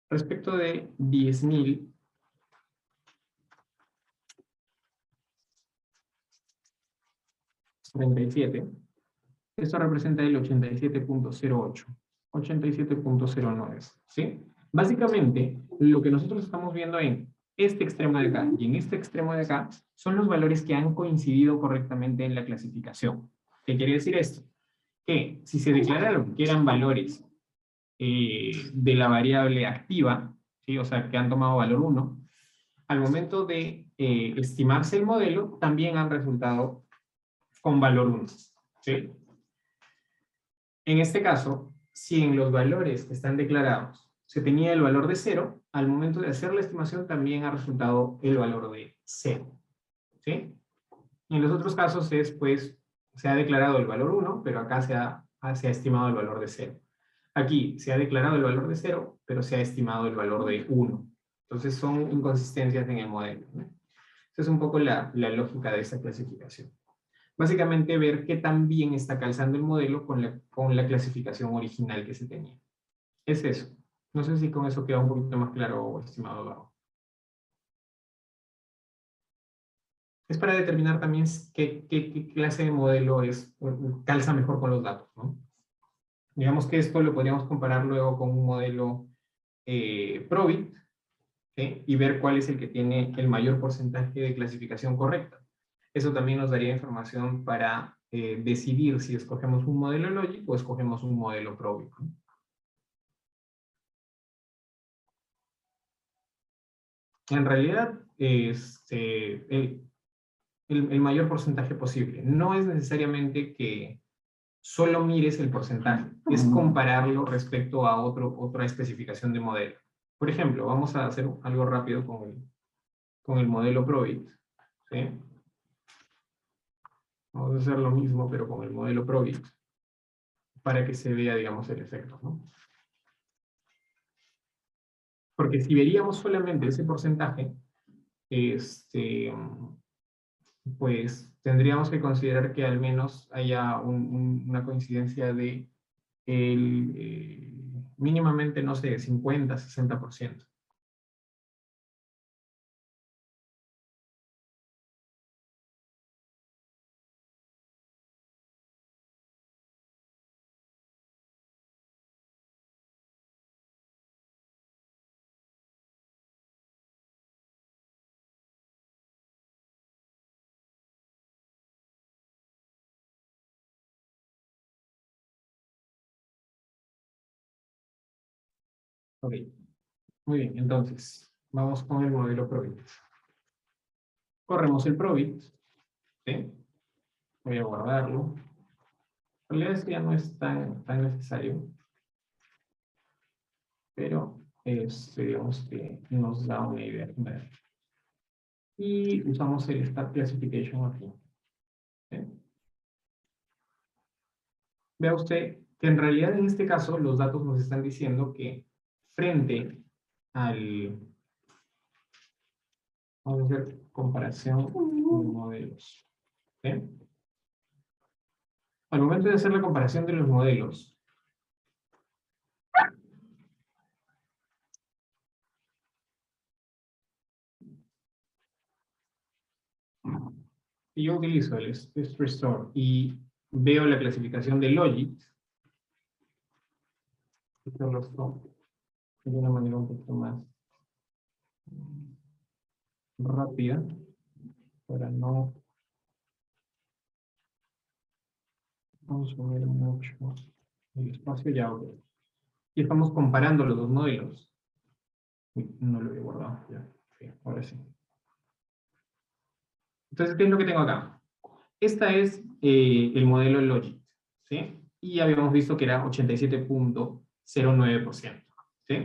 S1: Respecto de 10.037. Esto representa el 87.08. 87.09. ¿Sí? Básicamente, lo que nosotros estamos viendo en este extremo de acá y en este extremo de acá son los valores que han coincidido correctamente en la clasificación. ¿Qué quiere decir esto? Que si se declararon que eran valores de la variable activa, ¿sí? O sea, que han tomado valor 1, al momento de estimarse el modelo, también han resultado con valor 1. ¿Sí? En este caso, si en los valores que están declarados se tenía el valor de 0, al momento de hacer la estimación también ha resultado el valor de 0. ¿Sí? En los otros casos es, pues, se ha declarado el valor 1, pero acá se ha estimado el valor de 0. Aquí se ha declarado el valor de 0, pero se ha estimado el valor de 1. Entonces son inconsistencias en el modelo, ¿no? Esa es un poco la lógica de esta clasificación. Básicamente ver qué tan bien está calzando el modelo con la clasificación original que se tenía. Es eso. No sé si con eso queda un poquito más claro, estimado Gabo. Es para determinar también qué clase de modelo calza mejor con los datos, ¿no? Digamos que esto lo podríamos comparar luego con un modelo Probit, ¿sí? Y ver cuál es el que tiene el mayor porcentaje de clasificación correcta. Eso también nos daría información para decidir si escogemos un modelo Logic o escogemos un modelo Probit, ¿no? En realidad, el mayor porcentaje posible. No es necesariamente que solo mires el porcentaje, es compararlo respecto a otra especificación de modelo. Por ejemplo, vamos a hacer algo rápido con el modelo Probit, ¿sí? Vamos a hacer lo mismo, pero con el modelo Probit, para que se vea, digamos, el efecto, ¿no? Porque si veríamos solamente ese porcentaje, pues tendríamos que considerar que al menos haya una coincidencia de mínimamente, no sé, 50, 60%. Ok, muy bien, entonces, vamos con el modelo Probit. Corremos el Probit, ¿sí? Voy a guardarlo. En realidad esto ya no es tan necesario, pero digamos que nos da una idea general. Y usamos el Stat Classification aquí. ¿Sí? Vea usted que en realidad en este caso los datos nos están diciendo que frente al... Vamos a hacer comparación de modelos. ¿Sí? Al momento de hacer la comparación de los modelos, si yo utilizo el Test Restore y veo la clasificación de Logit, hacerlo de una manera un poquito más rápida para no consumir mucho el espacio. Ya, ok. Y estamos comparando los dos modelos. Uy, no lo había guardado. Ya, okay, ahora sí. Entonces, ¿qué es lo que tengo acá? Esta es el modelo Logit, ¿sí? Y habíamos visto que era 87.09%, ¿sí?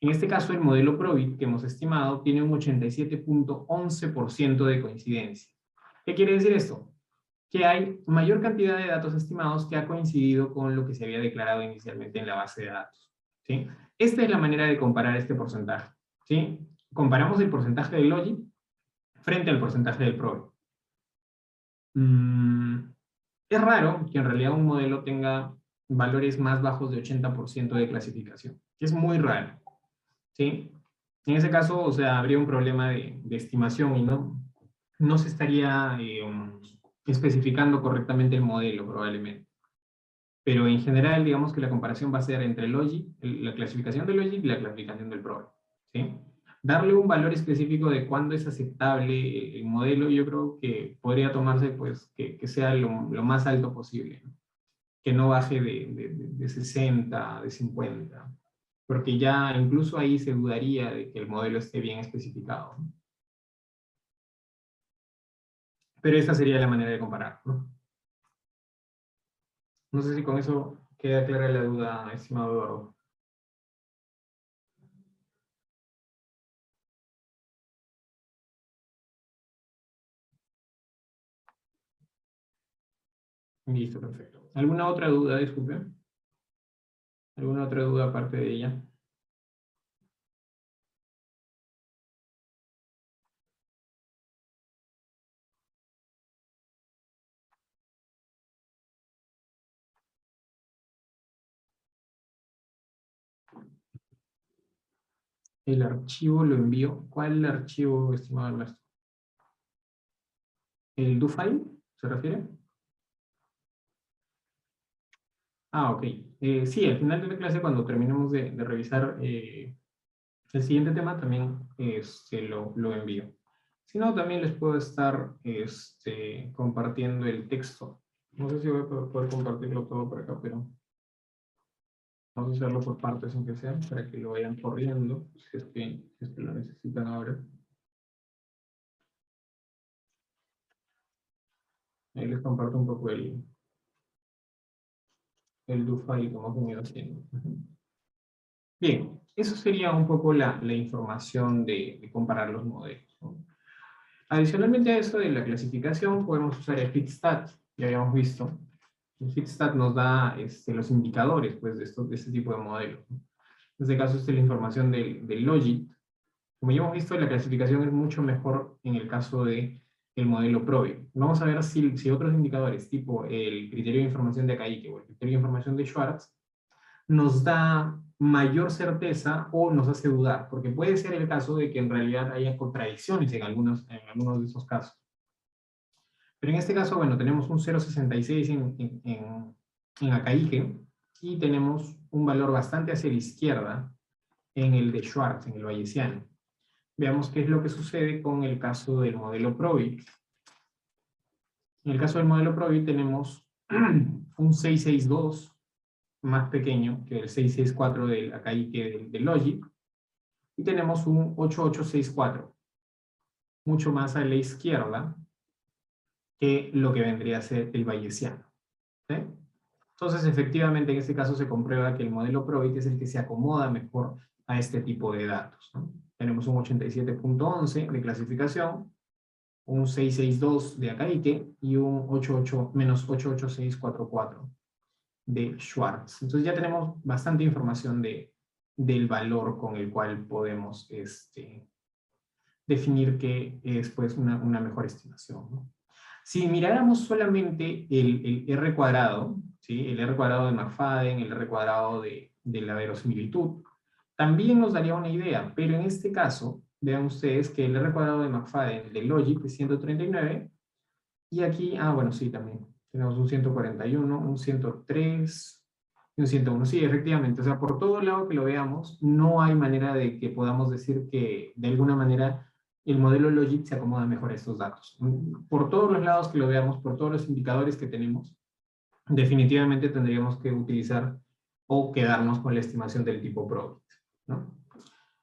S1: En este caso, el modelo Probit que hemos estimado tiene un 87.11% de coincidencia. ¿Qué quiere decir esto? Que hay mayor cantidad de datos estimados que ha coincidido con lo que se había declarado inicialmente en la base de datos, ¿sí? Esta es la manera de comparar este porcentaje, ¿sí? Comparamos el porcentaje del Logit frente al porcentaje del Probit. Es raro que en realidad un modelo tenga valores más bajos de 80% de clasificación. Es muy raro, ¿sí? En ese caso, o sea, habría un problema de estimación y no se estaría especificando correctamente el modelo, probablemente. Pero en general, digamos que la comparación va a ser entre la clasificación de Logit y la clasificación del Probit, ¿sí? Darle un valor específico de cuándo es aceptable el modelo, yo creo que podría tomarse, pues, que sea lo más alto posible, ¿no? Que no baje de 60, de 50, porque ya incluso ahí se dudaría de que el modelo esté bien especificado, ¿no? Pero esta sería la manera de comparar, ¿no? No sé si con eso queda clara la duda, estimado Eduardo. Listo, perfecto. ¿Alguna otra duda, disculpe? ¿Alguna otra duda aparte de ella? El archivo lo envío. ¿Cuál archivo, estimado Ernesto? ¿El do file se refiere? Ah, ok. Sí, al final de la clase, cuando terminemos de revisar el siguiente tema, también lo envío. Si no, también les puedo estar compartiendo el texto. No sé si voy a poder compartirlo todo por acá, pero vamos a hacerlo por partes, aunque sea, para que lo vayan corriendo, si es que lo necesitan ahora. Ahí les comparto un poco el do file como hemos ido haciendo. Bien, eso sería un poco la información de comparar los modelos, ¿no? Adicionalmente a eso de la clasificación, podemos usar el FitStat, ya habíamos visto. El FitStat nos da los indicadores, pues, de este tipo de modelos, ¿no? En este caso, esta es la información del Logit. Como ya hemos visto, la clasificación es mucho mejor en el caso del modelo Probit. Vamos a ver si otros indicadores, tipo el criterio de información de Akaike o el criterio de información de Schwartz, nos da mayor certeza o nos hace dudar, porque puede ser el caso de que en realidad haya contradicciones en algunos de esos casos. Pero en este caso, bueno, tenemos un 0.66 en Akaike y tenemos un valor bastante hacia la izquierda en el de Schwartz, en el bayesiano. Veamos qué es lo que sucede con el caso del modelo Probit. En el caso del modelo Probit tenemos un 662 más pequeño que el 664 del Akaike del Logit, y tenemos un 8864, mucho más a la izquierda que lo que vendría a ser el bayesiano, ¿sí? Entonces, efectivamente, en este caso se comprueba que el modelo Probit es el que se acomoda mejor a este tipo de datos, ¿no? Tenemos un 87.11 de clasificación, un 662 de Akaique y un 88644 de Schwartz. Entonces ya tenemos bastante información del valor con el cual podemos definir que es pues una mejor estimación, ¿no? Si miráramos solamente el R cuadrado, ¿sí? El R cuadrado de McFadden, el R cuadrado de la verosimilitud, también nos daría una idea, pero en este caso, vean ustedes que el R cuadrado de McFadden de Logic es 139, y aquí, bueno, sí, también, tenemos un 141, un 103 y un 101. Sí, efectivamente, o sea, por todo lado que lo veamos, no hay manera de que podamos decir que de alguna manera el modelo Logic se acomoda mejor a estos datos. Por todos los lados que lo veamos, por todos los indicadores que tenemos, definitivamente tendríamos que utilizar o quedarnos con la estimación del tipo Probit, ¿no?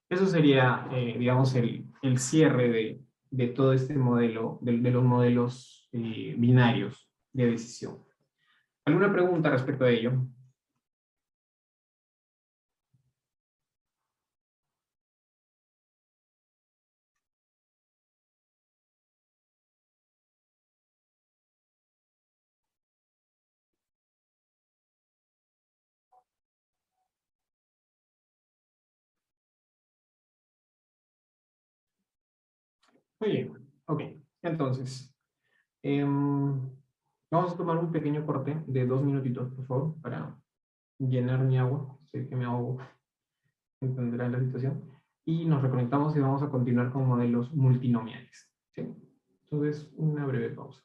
S1: Eso sería, digamos, el cierre de todo este modelo, de los modelos binarios de decisión. ¿Alguna pregunta respecto a ello? Muy bien, ok. Entonces, vamos a tomar un pequeño corte de 2 minutitos, por favor, para llenar mi agua. Sé que me ahogo, entenderán la situación. Y nos reconectamos y vamos a continuar con modelos multinomiales, ¿sí? Entonces, una breve pausa.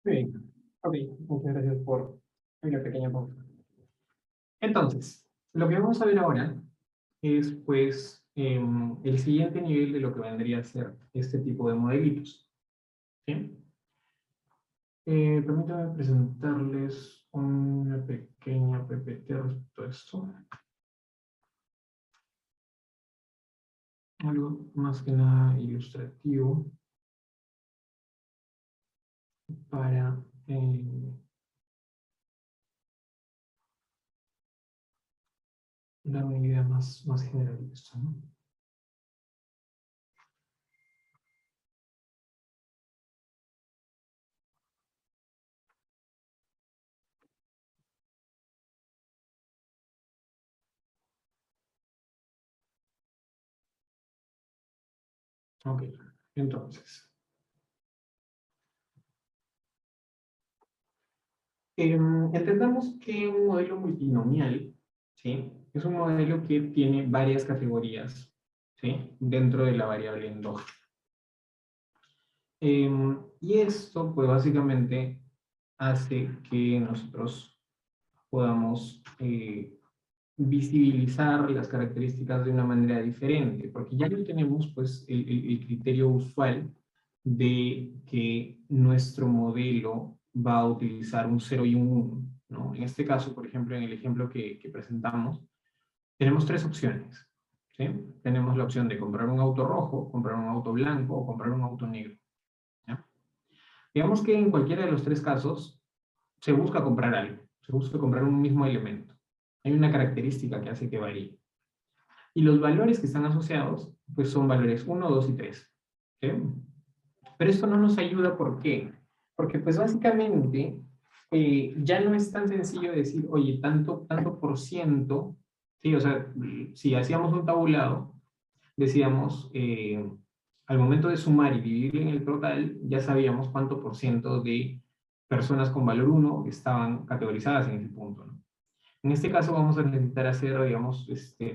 S1: Muy bien, ok, muchas gracias por la pequeña pausa. Entonces, lo que vamos a ver ahora es pues el siguiente nivel de lo que vendría a ser este tipo de modelitos, ¿sí? Permítanme presentarles una pequeña PPT respecto a esto. algo más que nada ilustrativo para dar una idea más general de esto, ¿no? Ok, entonces, entendamos que un modelo multinomial, ¿sí? Es un modelo que tiene varias categorías, ¿sí? Dentro de la variable endógena. Y esto, pues básicamente, hace que nosotros podamos visibilizar las características de una manera diferente, porque ya no tenemos pues el criterio usual de que nuestro modelo va a utilizar un 0 y un 1, ¿no? En este caso, por ejemplo, en el ejemplo que presentamos, tenemos tres opciones, ¿sí? Tenemos la opción de comprar un auto rojo, comprar un auto blanco o comprar un auto negro, ¿ya? Digamos que en cualquiera de los tres casos se busca comprar algo, se busca comprar un mismo elemento. Hay una característica que hace que varíe. Y los valores que están asociados, pues son valores 1, 2 y 3. ¿Sí? Pero esto no nos ayuda, ¿por qué? Porque pues básicamente ya no es tan sencillo decir, oye, tanto por ciento, ¿sí? O sea, si hacíamos un tabulado, decíamos, al momento de sumar y dividir en el total, ya sabíamos cuánto por ciento de personas con valor 1 estaban categorizadas en ese punto, ¿no? En este caso vamos a necesitar hacer, digamos,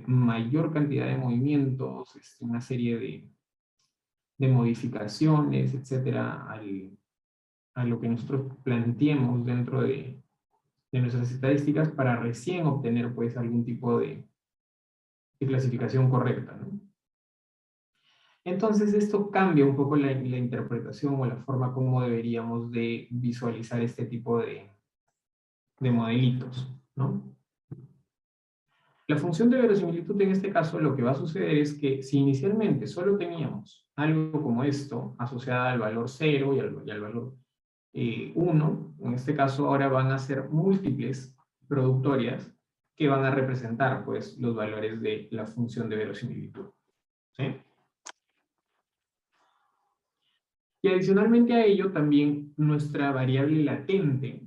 S1: mayor cantidad de movimientos, una serie de modificaciones, etcétera, a lo que nosotros planteemos dentro de nuestras estadísticas para recién obtener, pues, algún tipo de clasificación correcta, ¿no? Entonces, esto cambia un poco la interpretación o la forma como deberíamos de visualizar este tipo de modelitos, ¿no? La función de verosimilitud en este caso lo que va a suceder es que si inicialmente solo teníamos algo como esto asociado al valor 0 y al valor 1, en este caso ahora van a ser múltiples productorias que van a representar pues los valores de la función de verosimilitud, ¿sí? Y adicionalmente a ello también nuestra variable latente,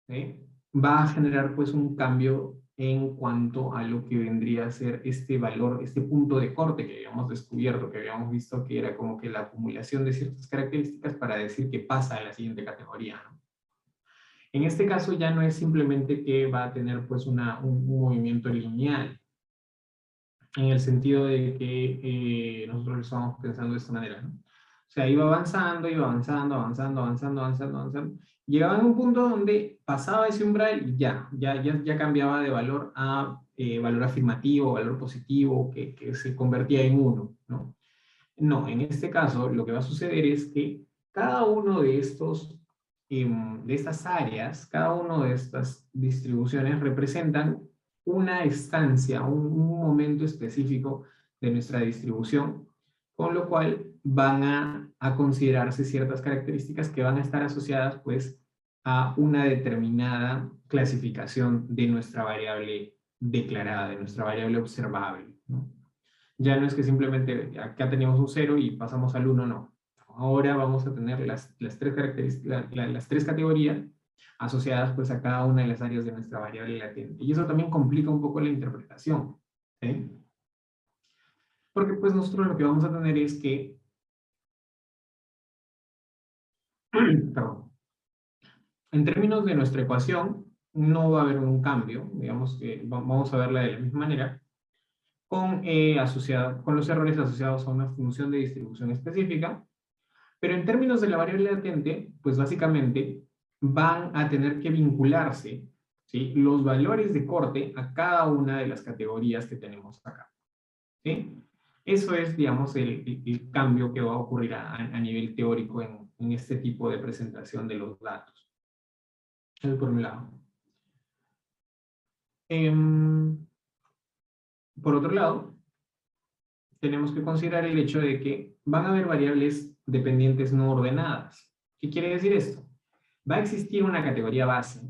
S1: ¿sí? Va a generar pues un cambio en cuanto a lo que vendría a ser este valor, este punto de corte que habíamos descubierto, que habíamos visto que era como que la acumulación de ciertas características para decir que pasa a la siguiente categoría, ¿no? En este caso ya no es simplemente que va a tener pues un movimiento lineal, en el sentido de que nosotros lo estamos pensando de esta manera, ¿no? O sea, iba avanzando, avanzando. Llegaba a un punto donde pasaba ese umbral y ya cambiaba de valor a valor afirmativo, valor positivo, que se convertía en 1, ¿no? No, en este caso lo que va a suceder es que cada uno de de estas áreas, cada una de estas distribuciones representan una estancia, un momento específico de nuestra distribución, con lo cual van a considerarse ciertas características que van a estar asociadas pues a una determinada clasificación de nuestra variable declarada, de nuestra variable observable, ¿no? Ya no es que simplemente acá teníamos un 0 y pasamos al 1, no. Ahora vamos a tener las tres características, las tres categorías asociadas pues a cada una de las áreas de nuestra variable latente. Y eso también complica un poco la interpretación, ¿sí? Porque pues nosotros lo que vamos a tener es que, perdón, en términos de nuestra ecuación, no va a haber un cambio, digamos que vamos a verla de la misma manera, con los errores asociados a una función de distribución específica. Pero en términos de la variable latente, pues básicamente van a tener que vincularse, ¿sí?, los valores de corte a cada una de las categorías que tenemos acá, ¿sí? Eso es, digamos, el cambio que va a ocurrir a nivel teórico en este tipo de presentación de los datos. Eso por un lado. Por otro lado, tenemos que considerar el hecho de que van a haber variables dependientes no ordenadas. ¿Qué quiere decir esto? Va a existir una categoría base,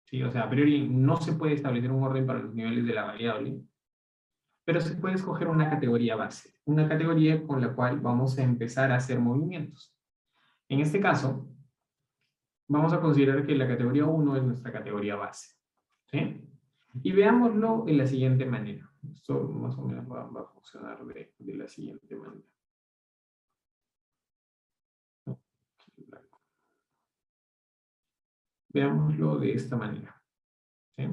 S1: ¿sí? O sea, a priori no se puede establecer un orden para los niveles de la variable, pero se puede escoger una categoría base, una categoría con la cual vamos a empezar a hacer movimientos. En este caso, vamos a considerar que la categoría 1 es nuestra categoría base, ¿sí? Y veámoslo de la siguiente manera. Esto más o menos va a funcionar de la siguiente manera. Veámoslo de esta manera, ¿sí?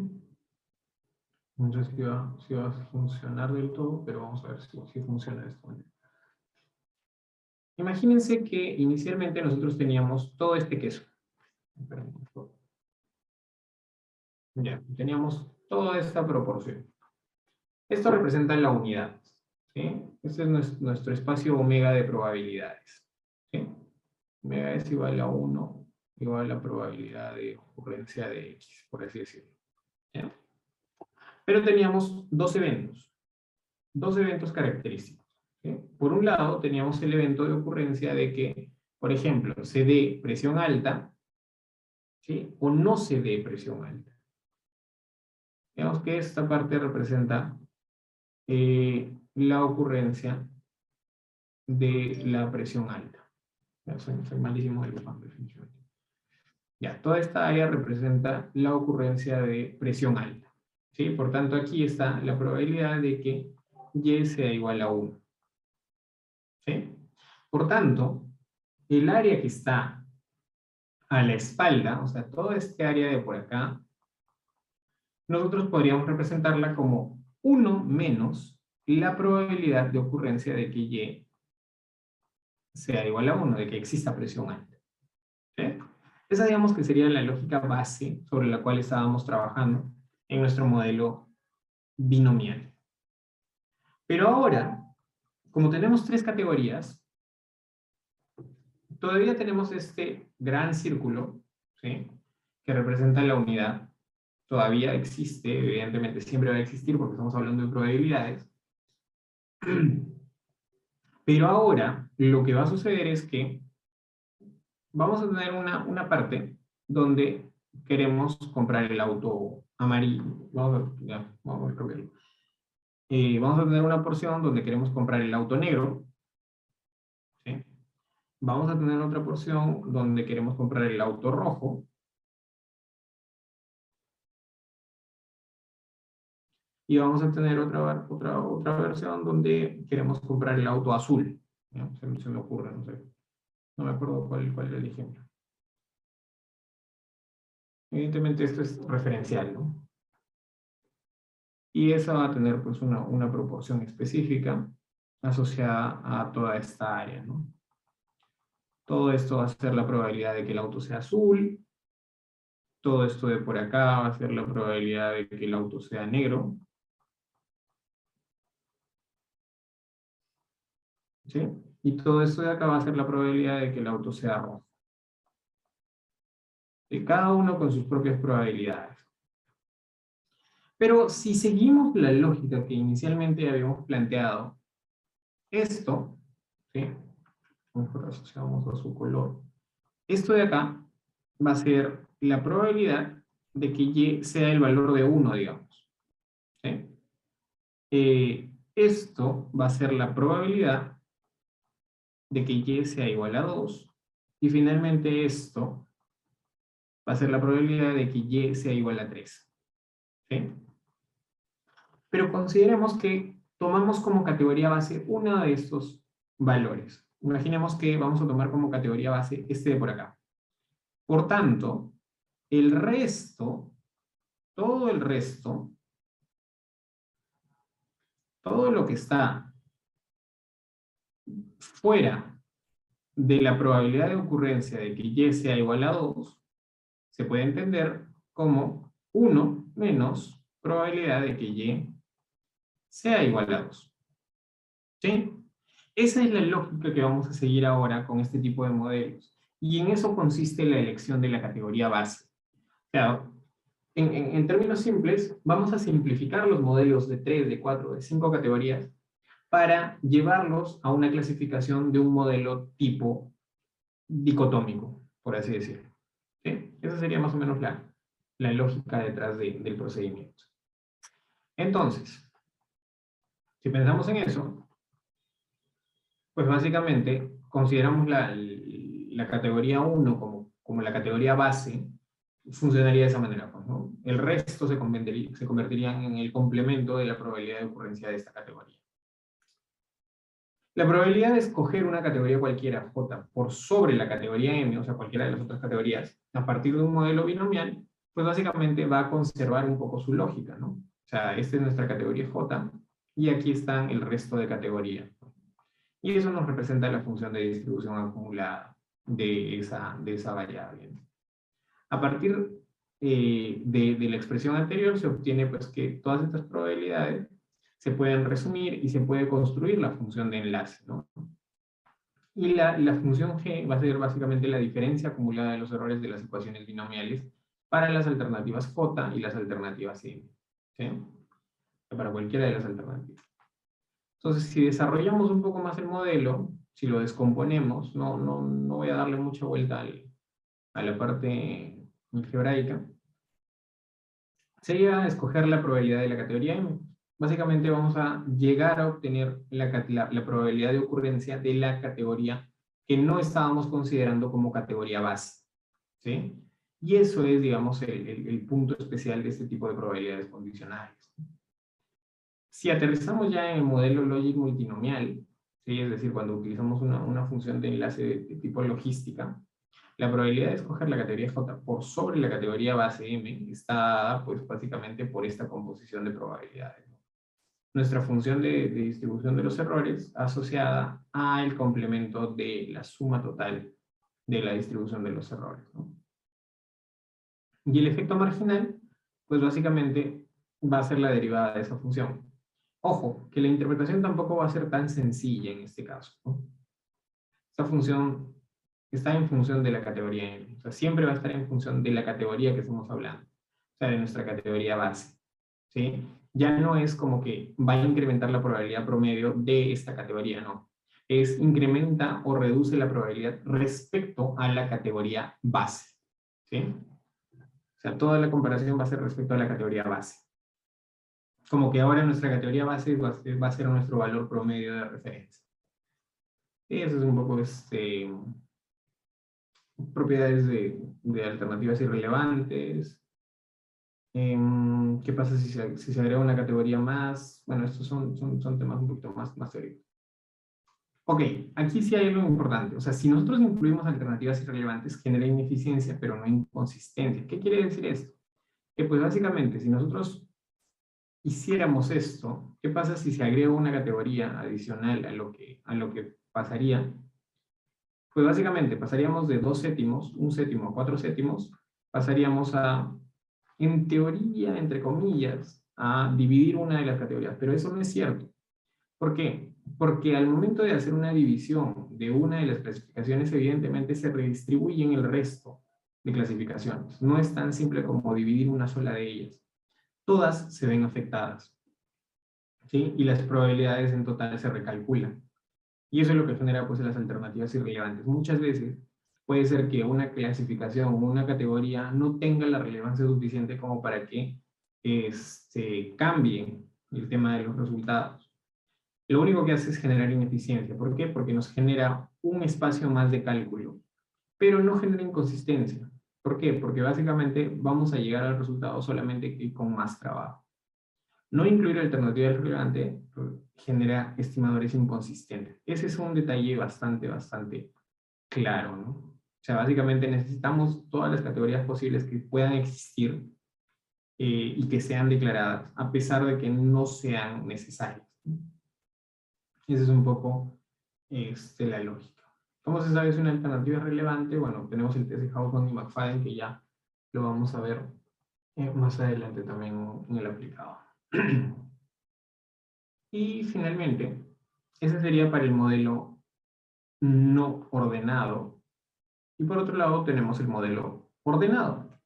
S1: No sé si va a funcionar del todo, pero vamos a ver si funciona de esta manera. Imagínense que inicialmente nosotros teníamos todo este queso. Ya, teníamos toda esta proporción. Esto representa la unidad, ¿sí? Este es nuestro espacio omega de probabilidades, ¿sí? Omega es igual a 1, igual a la probabilidad de ocurrencia de X, por así decirlo, ¿ya? Pero teníamos dos eventos característicos, ¿sí? Por un lado, teníamos el evento de ocurrencia de que, por ejemplo, se dé presión alta, ¿sí? O no se dé presión alta. Digamos que esta parte representa la ocurrencia de la presión alta. Ya, soy malísimo dibujando, definitivamente. Ya, toda esta área representa la ocurrencia de presión alta, ¿sí? Por tanto, aquí está la probabilidad de que Y sea igual a 1. ¿Sí? Por tanto, el área que está a la espalda, o sea, toda esta área de por acá, nosotros podríamos representarla como 1 menos la probabilidad de ocurrencia de que Y sea igual a 1, de que exista presión alta. ¿Sí? Esa digamos que sería la lógica base sobre la cual estábamos trabajando en nuestro modelo binomial. Pero ahora, como tenemos tres categorías, todavía tenemos este gran círculo, ¿sí? Que representa la unidad. Todavía existe, evidentemente siempre va a existir porque estamos hablando de probabilidades. Pero ahora lo que va a suceder es que vamos a tener una parte donde queremos comprar el auto amarillo. Vamos a cambiarlo. Vamos a tener una porción donde queremos comprar el auto negro, ¿sí? Vamos a tener otra porción donde queremos comprar el auto rojo. Y vamos a tener otra versión donde queremos comprar el auto azul, ¿no? Se me ocurre, no sé. No me acuerdo cuál era el ejemplo. Evidentemente esto es referencial, ¿no? Y esa va a tener pues una proporción específica asociada a toda esta área, ¿no? Todo esto va a ser la probabilidad de que el auto sea azul. Todo esto de por acá va a ser la probabilidad de que el auto sea negro. ¿Sí? Y todo esto de acá va a ser la probabilidad de que el auto sea rojo. Y cada uno con sus propias probabilidades. Pero si seguimos la lógica que inicialmente habíamos planteado, esto, ¿sí? Mejor asociamos a su color. Esto de acá va a ser la probabilidad de que Y sea el valor de 1, digamos. ¿Sí? Esto va a ser la probabilidad de que Y sea igual a 2. Y finalmente esto va a ser la probabilidad de que Y sea igual a 3. ¿Sí? Pero consideremos que tomamos como categoría base uno de estos valores. Imaginemos que vamos a tomar como categoría base este de por acá. Por tanto, el resto, todo el resto, todo lo que está fuera de la probabilidad de ocurrencia de que Y sea igual a 2, se puede entender como 1 menos probabilidad de que Y sea igual a 2. ¿Sí? Esa es la lógica que vamos a seguir ahora con este tipo de modelos. Y en eso consiste la elección de la categoría base. O sea, en términos simples, vamos a simplificar los modelos de 3, de 4, de 5 categorías para llevarlos a una clasificación de un modelo tipo dicotómico, por así decirlo. ¿Sí? Esa sería más o menos la lógica detrás del procedimiento. Entonces, si pensamos en eso, pues básicamente consideramos la categoría 1 como la categoría base, funcionaría de esa manera, pues, ¿no? El resto se convertirían en el complemento de la probabilidad de ocurrencia de esta categoría. La probabilidad de escoger una categoría cualquiera, J, por sobre la categoría M, o sea, cualquiera de las otras categorías, a partir de un modelo binomial, pues básicamente va a conservar un poco su lógica, ¿no? O sea, esta es nuestra categoría J, y aquí están el resto de categorías. Y eso nos representa la función de distribución acumulada de esa variable. A partir de la expresión anterior se obtiene pues que todas estas probabilidades se pueden resumir y se puede construir la función de enlace, ¿no? Y la función G va a ser básicamente la diferencia acumulada de los errores de las ecuaciones binomiales para las alternativas J y las alternativas M, ¿sí? Para cualquiera de las alternativas. Entonces, si desarrollamos un poco más el modelo, si lo descomponemos, no voy a darle mucha vuelta a la parte algebraica, sería escoger la probabilidad de la categoría M. Básicamente vamos a llegar a obtener la probabilidad de ocurrencia de la categoría que no estábamos considerando como categoría base, ¿sí? Y eso es, digamos, el punto especial de este tipo de probabilidades condicionales. Si aterrizamos ya en el modelo logic multinomial, ¿sí? Es decir, cuando utilizamos una función de enlace de tipo logística, la probabilidad de escoger la categoría J por sobre la categoría base M está dada, pues, básicamente por esta composición de probabilidades. Nuestra función de distribución de los errores asociada al complemento de la suma total de la distribución de los errores, ¿no? Y el efecto marginal, pues básicamente va a ser la derivada de esa función. Ojo, que la interpretación tampoco va a ser tan sencilla en este caso, ¿no? Esta función está en función de la categoría N. O sea, siempre va a estar en función de la categoría que estamos hablando. O sea, de nuestra categoría base, ¿sí? Ya no es como que va a incrementar la probabilidad promedio de esta categoría, no. Es incrementa o reduce la probabilidad respecto a la categoría base, ¿sí? O sea, toda la comparación va a ser respecto a la categoría base. Como que ahora nuestra categoría base va a ser nuestro valor promedio de referencia. Y eso es un poco propiedades de alternativas irrelevantes. ¿Qué pasa si se agrega una categoría más? Bueno, estos son temas un poquito más teóricos. Ok, aquí sí hay algo importante. O sea, si nosotros incluimos alternativas irrelevantes, genera ineficiencia, pero no inconsistencia. ¿Qué quiere decir esto? Que pues básicamente, si nosotros hiciéramos esto, ¿qué pasa si se agrega una categoría adicional a lo que pasaría? Pues básicamente pasaríamos de 2 séptimos, 1 séptimo a 4 séptimos, pasaríamos a, en teoría, entre comillas, a dividir una de las categorías, pero eso no es cierto. ¿Por qué? Porque al momento de hacer una división de una de las clasificaciones, evidentemente se redistribuyen el resto de clasificaciones. No es tan simple como dividir una sola de ellas. Todas se ven afectadas, ¿sí? Y las probabilidades en total se recalculan. Y eso es lo que genera pues las alternativas irrelevantes. Muchas veces puede ser que una clasificación o una categoría no tenga la relevancia suficiente como para que cambie el tema de los resultados. Lo único que hace es generar ineficiencia. ¿Por qué? Porque nos genera un espacio más de cálculo, pero no genera inconsistencia. ¿Por qué? Porque básicamente vamos a llegar al resultado solamente con más trabajo. No incluir alternativa relevante genera estimadores inconsistentes. Ese es un detalle bastante claro, ¿no? O sea, básicamente necesitamos todas las categorías posibles que puedan existir y que sean declaradas, a pesar de que no sean necesarias. Esa es un poco la lógica. ¿Cómo se sabe si una alternativa es relevante? Bueno, tenemos el test de Hausmann y McFadden, que ya lo vamos a ver más adelante también en el aplicado. Y finalmente, ese sería para el modelo no ordenado. Y por otro lado tenemos el modelo ordenado.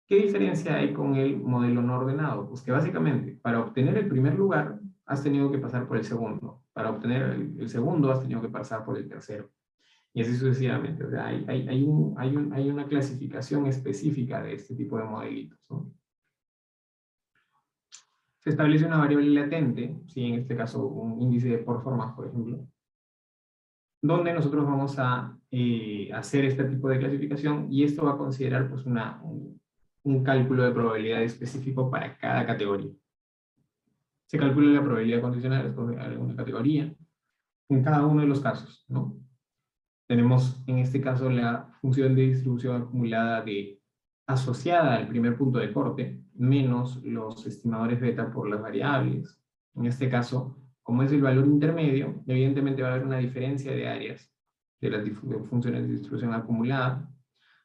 S1: ¿Qué diferencia hay con el modelo no ordenado? Pues que básicamente para obtener el primer lugar has tenido que pasar por el segundo. Para obtener el segundo, has tenido que pasar por el tercero. Y así sucesivamente. O sea, hay una clasificación específica de este tipo de modelitos, ¿no? Se establece una variable latente, ¿sí? En este caso un índice de performance, por ejemplo, donde nosotros vamos a hacer este tipo de clasificación y esto va a considerar pues, un cálculo de probabilidad específico para cada categoría. Se calcula la probabilidad condicional de escoger alguna categoría en cada uno de los casos, ¿no? Tenemos en este caso la función de distribución acumulada asociada al primer punto de corte, menos los estimadores beta por las variables. En este caso, como es el valor intermedio, evidentemente va a haber una diferencia de áreas de las funciones de distribución acumulada.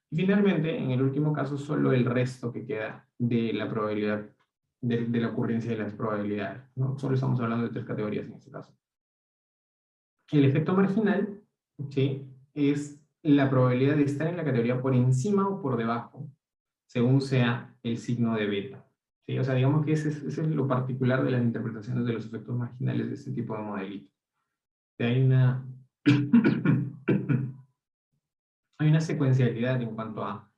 S1: Y finalmente, en el último caso, solo el resto que queda de la probabilidad, de la ocurrencia de las probabilidades, ¿no? Solo estamos hablando de 3 categorías en este caso. El efecto marginal, ¿sí?, es la probabilidad de estar en la categoría por encima o por debajo, según sea el signo de beta. ¿Sí? O sea, digamos que ese es lo particular de las interpretaciones de los efectos marginales de este tipo de modelitos. Hay una, hay una secuencialidad en cuanto a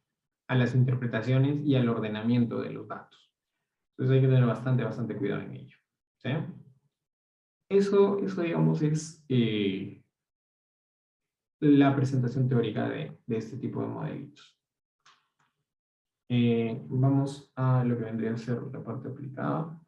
S1: las interpretaciones y al ordenamiento de los datos. Entonces hay que tener bastante cuidado en ello. ¿Sí? Eso digamos, es la presentación teórica de este tipo de modelitos. Vamos a lo que vendría a ser la parte aplicada.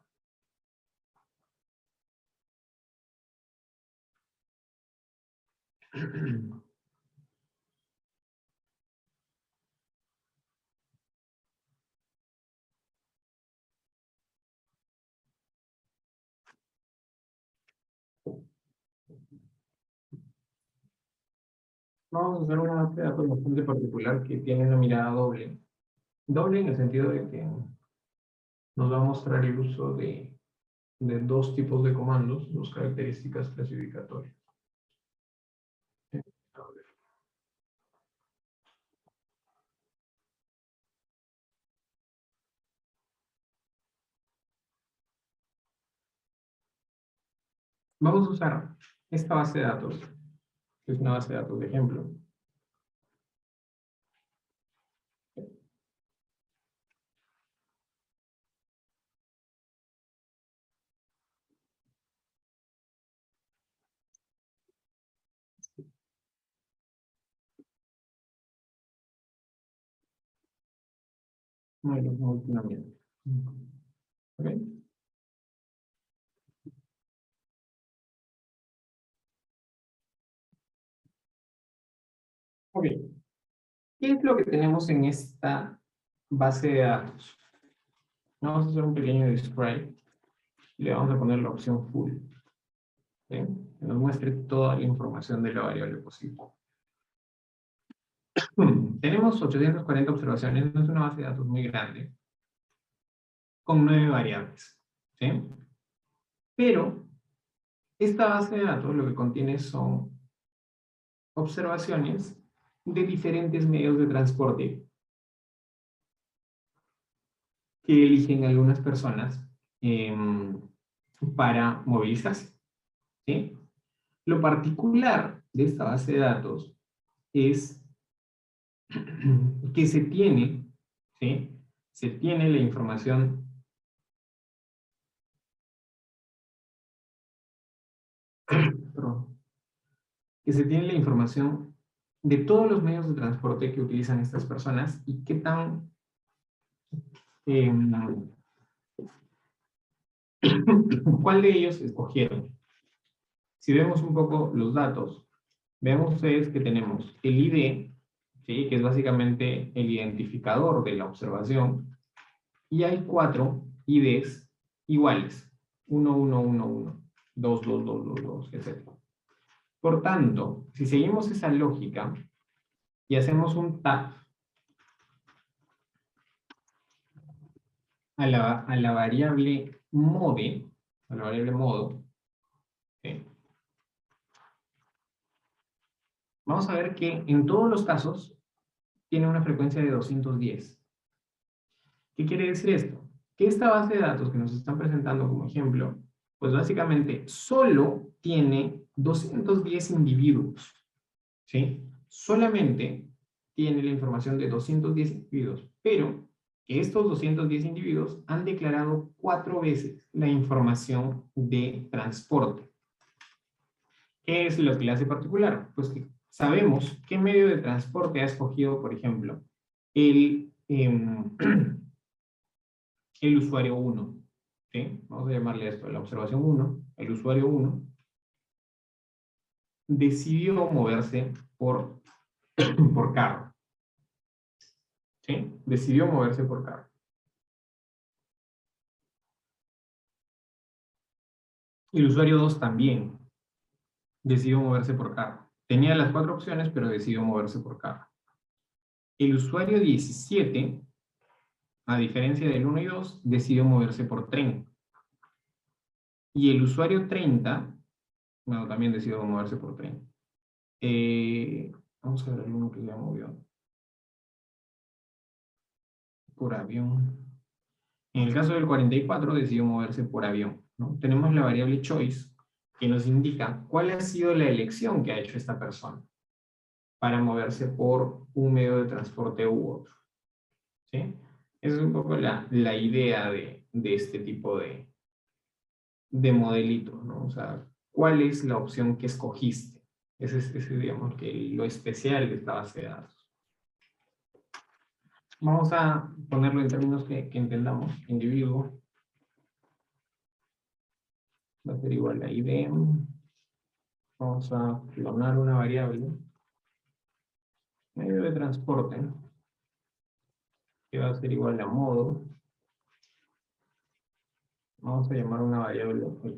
S1: Vamos a hacer una base de datos bastante particular que tiene una mirada doble. Doble en el sentido de que nos va a mostrar el uso de 2 tipos de comandos, 2 características clasificatorias. Vamos a usar esta base de datos, que es una base de datos de ejemplo. Multinomial. ¿Ok? Ok. ¿Qué es lo que tenemos en esta base de datos? Vamos a hacer un pequeño describe. Le vamos a poner la opción full. ¿Sí? Que nos muestre toda la información de la variable posible. Tenemos 840 observaciones, no es una base de datos muy grande, con 9 variables. ¿Sí? Pero esta base de datos lo que contiene son observaciones de diferentes medios de transporte que eligen algunas personas para movilizarse. ¿Sí? Lo particular de esta base de datos es que se tiene, ¿sí?, se tiene la información que se tiene la información de todos los medios de transporte que utilizan estas personas y qué tan cuál de ellos escogieron. Si vemos un poco los datos, veamos ustedes que tenemos el ID, ¿sí?, que es básicamente el identificador de la observación, y hay 4 IDs iguales, 1, 1, 1, 1, 2, 2, 2, 2, 2, etc. Por tanto, si seguimos esa lógica y hacemos un tap a la variable mode, a la variable modo, ¿sí?, vamos a ver que en todos los casos tiene una frecuencia de 210. ¿Qué quiere decir esto? Que esta base de datos que nos están presentando como ejemplo Pues básicamente solo tiene 210 individuos, ¿sí? Solamente tiene la información de 210 individuos, pero estos 210 individuos han declarado 4 veces la información de transporte. ¿Qué es lo que le hace particular? Pues que sabemos qué medio de transporte ha escogido, por ejemplo, el, el usuario 1. ¿Sí? Vamos a llamarle esto, la observación 1, el usuario 1, decidió moverse por carro. ¿Sí? Decidió moverse por carro. El usuario 2 también decidió moverse por carro. Tenía las 4 opciones, pero decidió moverse por carro. El usuario 17, a diferencia del 1 y 2, decidió moverse por tren. Y el usuario 30, bueno, también decidió moverse por tren. Vamos a ver alguno que ya movió. Por avión. En el caso del 44, decidió moverse por avión, ¿no? Tenemos la variable choice, que nos indica cuál ha sido la elección que ha hecho esta persona para moverse por un medio de transporte u otro. ¿Sí? Esa es un poco la idea de este tipo de modelitos, ¿no? O sea, ¿cuál es la opción que escogiste? Ese es, digamos, que lo especial de esta base de datos. Vamos a ponerlo en términos que entendamos. Individuo va a ser igual a ID. Vamos a clonar una variable. Medio de transporte, que va a ser igual a modo. Vamos a llamar una variable. Va a ser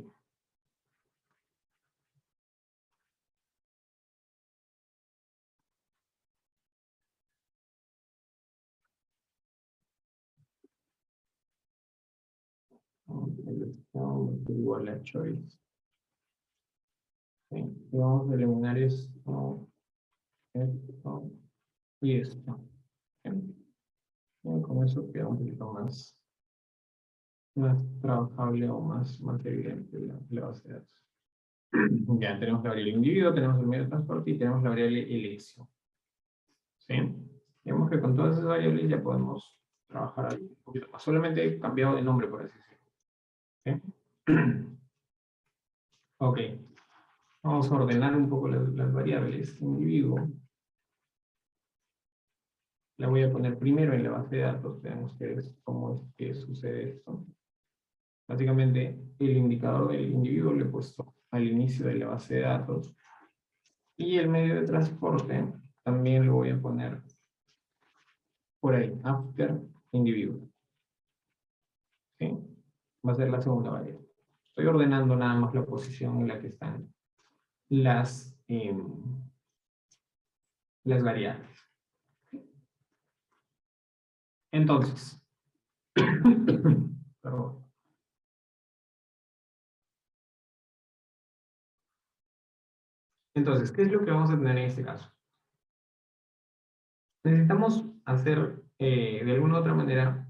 S1: igual a choice. ¿Sí? Y vamos a eliminar esto, esto y esto. ¿Sí? Y con eso queda un poquito más trabajable o más evidente la base de datos. Ya tenemos la variable individuo, tenemos el medio de transporte y tenemos la variable elección. ¿Sí? Digamos que con todas esas variables ya podemos trabajar ahí un poquito más. Solamente he cambiado de nombre, por así decirlo. ¿Sí? Ok. Vamos a ordenar un poco las variables. Individuo. La voy a poner primero en la base de datos. Veamos cómo es que sucede esto. Básicamente, el indicador del individuo lo he puesto al inicio de la base de datos. Y el medio de transporte también lo voy a poner por ahí, after individuo. ¿Sí? Va a ser la segunda variable. Estoy ordenando nada más la posición en la que están las variables. Entonces, perdón. Entonces, ¿qué es lo que vamos a tener en este caso? Necesitamos hacer de alguna u otra manera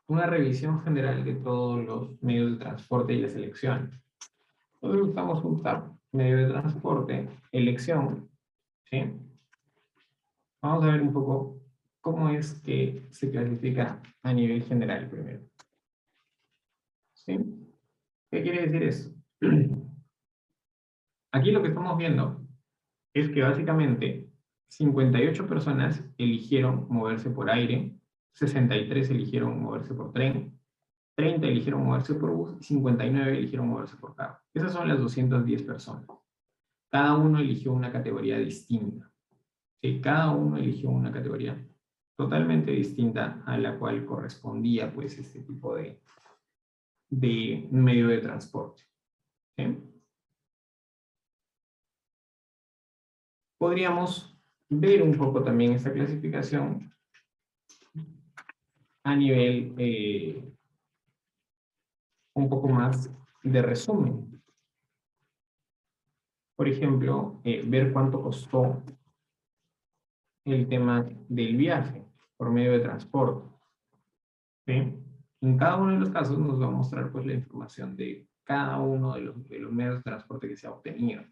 S1: una revisión general de todos los medios de transporte y las elecciones. Entonces usamos un tab, medio de transporte, elección, ¿sí? Vamos a ver un poco cómo es que se clasifica a nivel general primero. ¿Sí? ¿Qué quiere decir eso? Aquí lo que estamos viendo es que básicamente 58 personas eligieron moverse por aire, 63 eligieron moverse por tren, 30 eligieron moverse por bus y 59 eligieron moverse por carro. Esas son las 210 personas. Cada uno eligió una categoría distinta. ¿Sí? Cada uno eligió una categoría totalmente distinta a la cual correspondía pues este tipo de medio de transporte. ¿Sí? Podríamos ver un poco también esta clasificación a nivel un poco más de resumen. Por ejemplo, ver cuánto costó el tema del viaje por medio de transporte. ¿Sí? En cada uno de los casos nos va a mostrar pues la información de cada uno de los medios de transporte que se ha obtenido.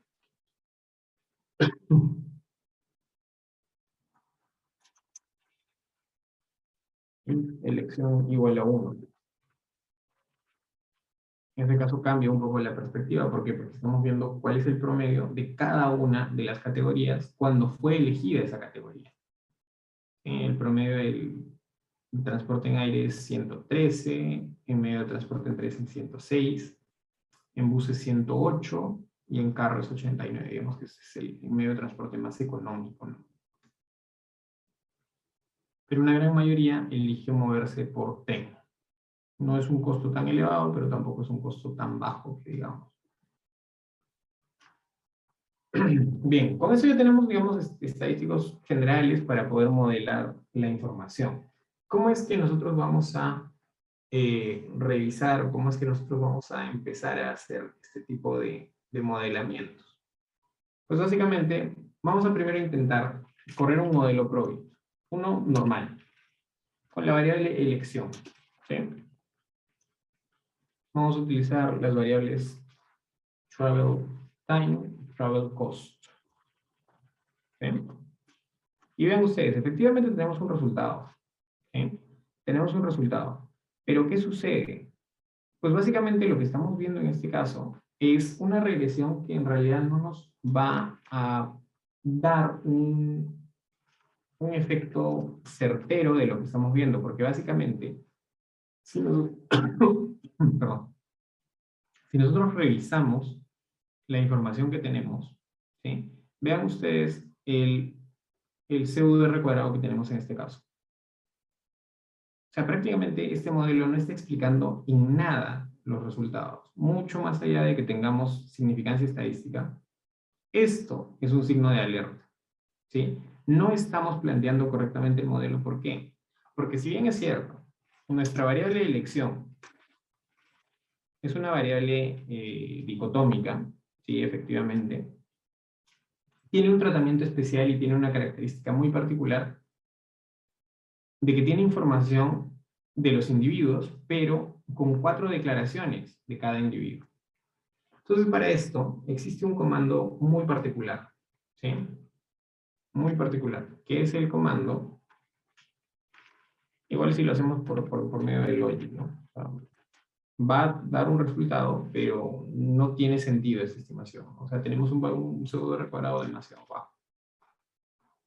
S1: Elección igual a 1. En este caso cambia un poco la perspectiva. ¿Por qué? Porque estamos viendo cuál es el promedio de cada una de las categorías cuando fue elegida esa categoría. El promedio del transporte en aire es 113, en medio de transporte en tren es 106, en buses 108 y en carro es 89. Digamos que ese es el medio de transporte más económico, ¿no? Pero una gran mayoría elige moverse por tren. No es un costo tan elevado, pero tampoco es un costo tan bajo, que digamos. Bien, con eso ya tenemos, digamos, estadísticos generales para poder modelar la información. ¿Cómo es que nosotros vamos a revisar, o cómo es que nosotros vamos a empezar a hacer este tipo de modelamientos? Pues básicamente, vamos a primero intentar correr un modelo Probit, uno normal, con la variable elección, ¿sí? Vamos a utilizar las variables travel time, travel cost, ¿sí? Y vean ustedes, efectivamente tenemos un resultado, ¿sí? Tenemos un resultado, pero ¿qué sucede? Pues básicamente lo que estamos viendo en este caso es una regresión que en realidad no nos va a dar un efecto certero de lo que estamos viendo, porque básicamente, si, perdón, si nosotros revisamos la información que tenemos, ¿sí? Vean ustedes el CUDR cuadrado que tenemos en este caso. O sea, prácticamente este modelo no está explicando en nada los resultados. Mucho más allá de que tengamos significancia estadística, esto es un signo de alerta, ¿sí? No estamos planteando correctamente el modelo. ¿Por qué? Porque si bien es cierto, nuestra variable de elección es una variable dicotómica, ¿sí? Efectivamente, tiene un tratamiento especial y tiene una característica muy particular de que tiene información de los individuos, pero con 4 declaraciones de cada individuo. Entonces, para esto existe un comando muy particular, ¿sí? Muy particular, que es el comando, igual si lo hacemos por medio del logic, ¿no? O sea, va a dar un resultado, pero no tiene sentido esa estimación. O sea, tenemos un pseudo cuadrado demasiado bajo.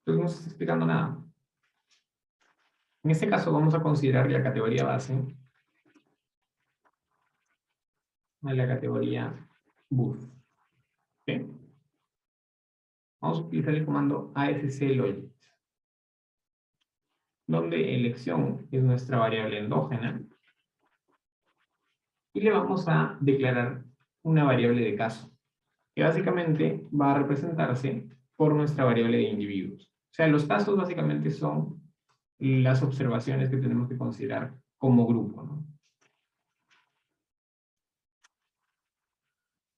S1: Entonces no se está explicando nada. En este caso vamos a considerar la categoría base a la categoría bus. ¿Sí? Vamos a utilizar el comando ASCLogit, donde elección es nuestra variable endógena, y le vamos a declarar una variable de caso, que básicamente va a representarse por nuestra variable de individuos. O sea, los casos básicamente son las observaciones que tenemos que considerar como grupo, ¿no?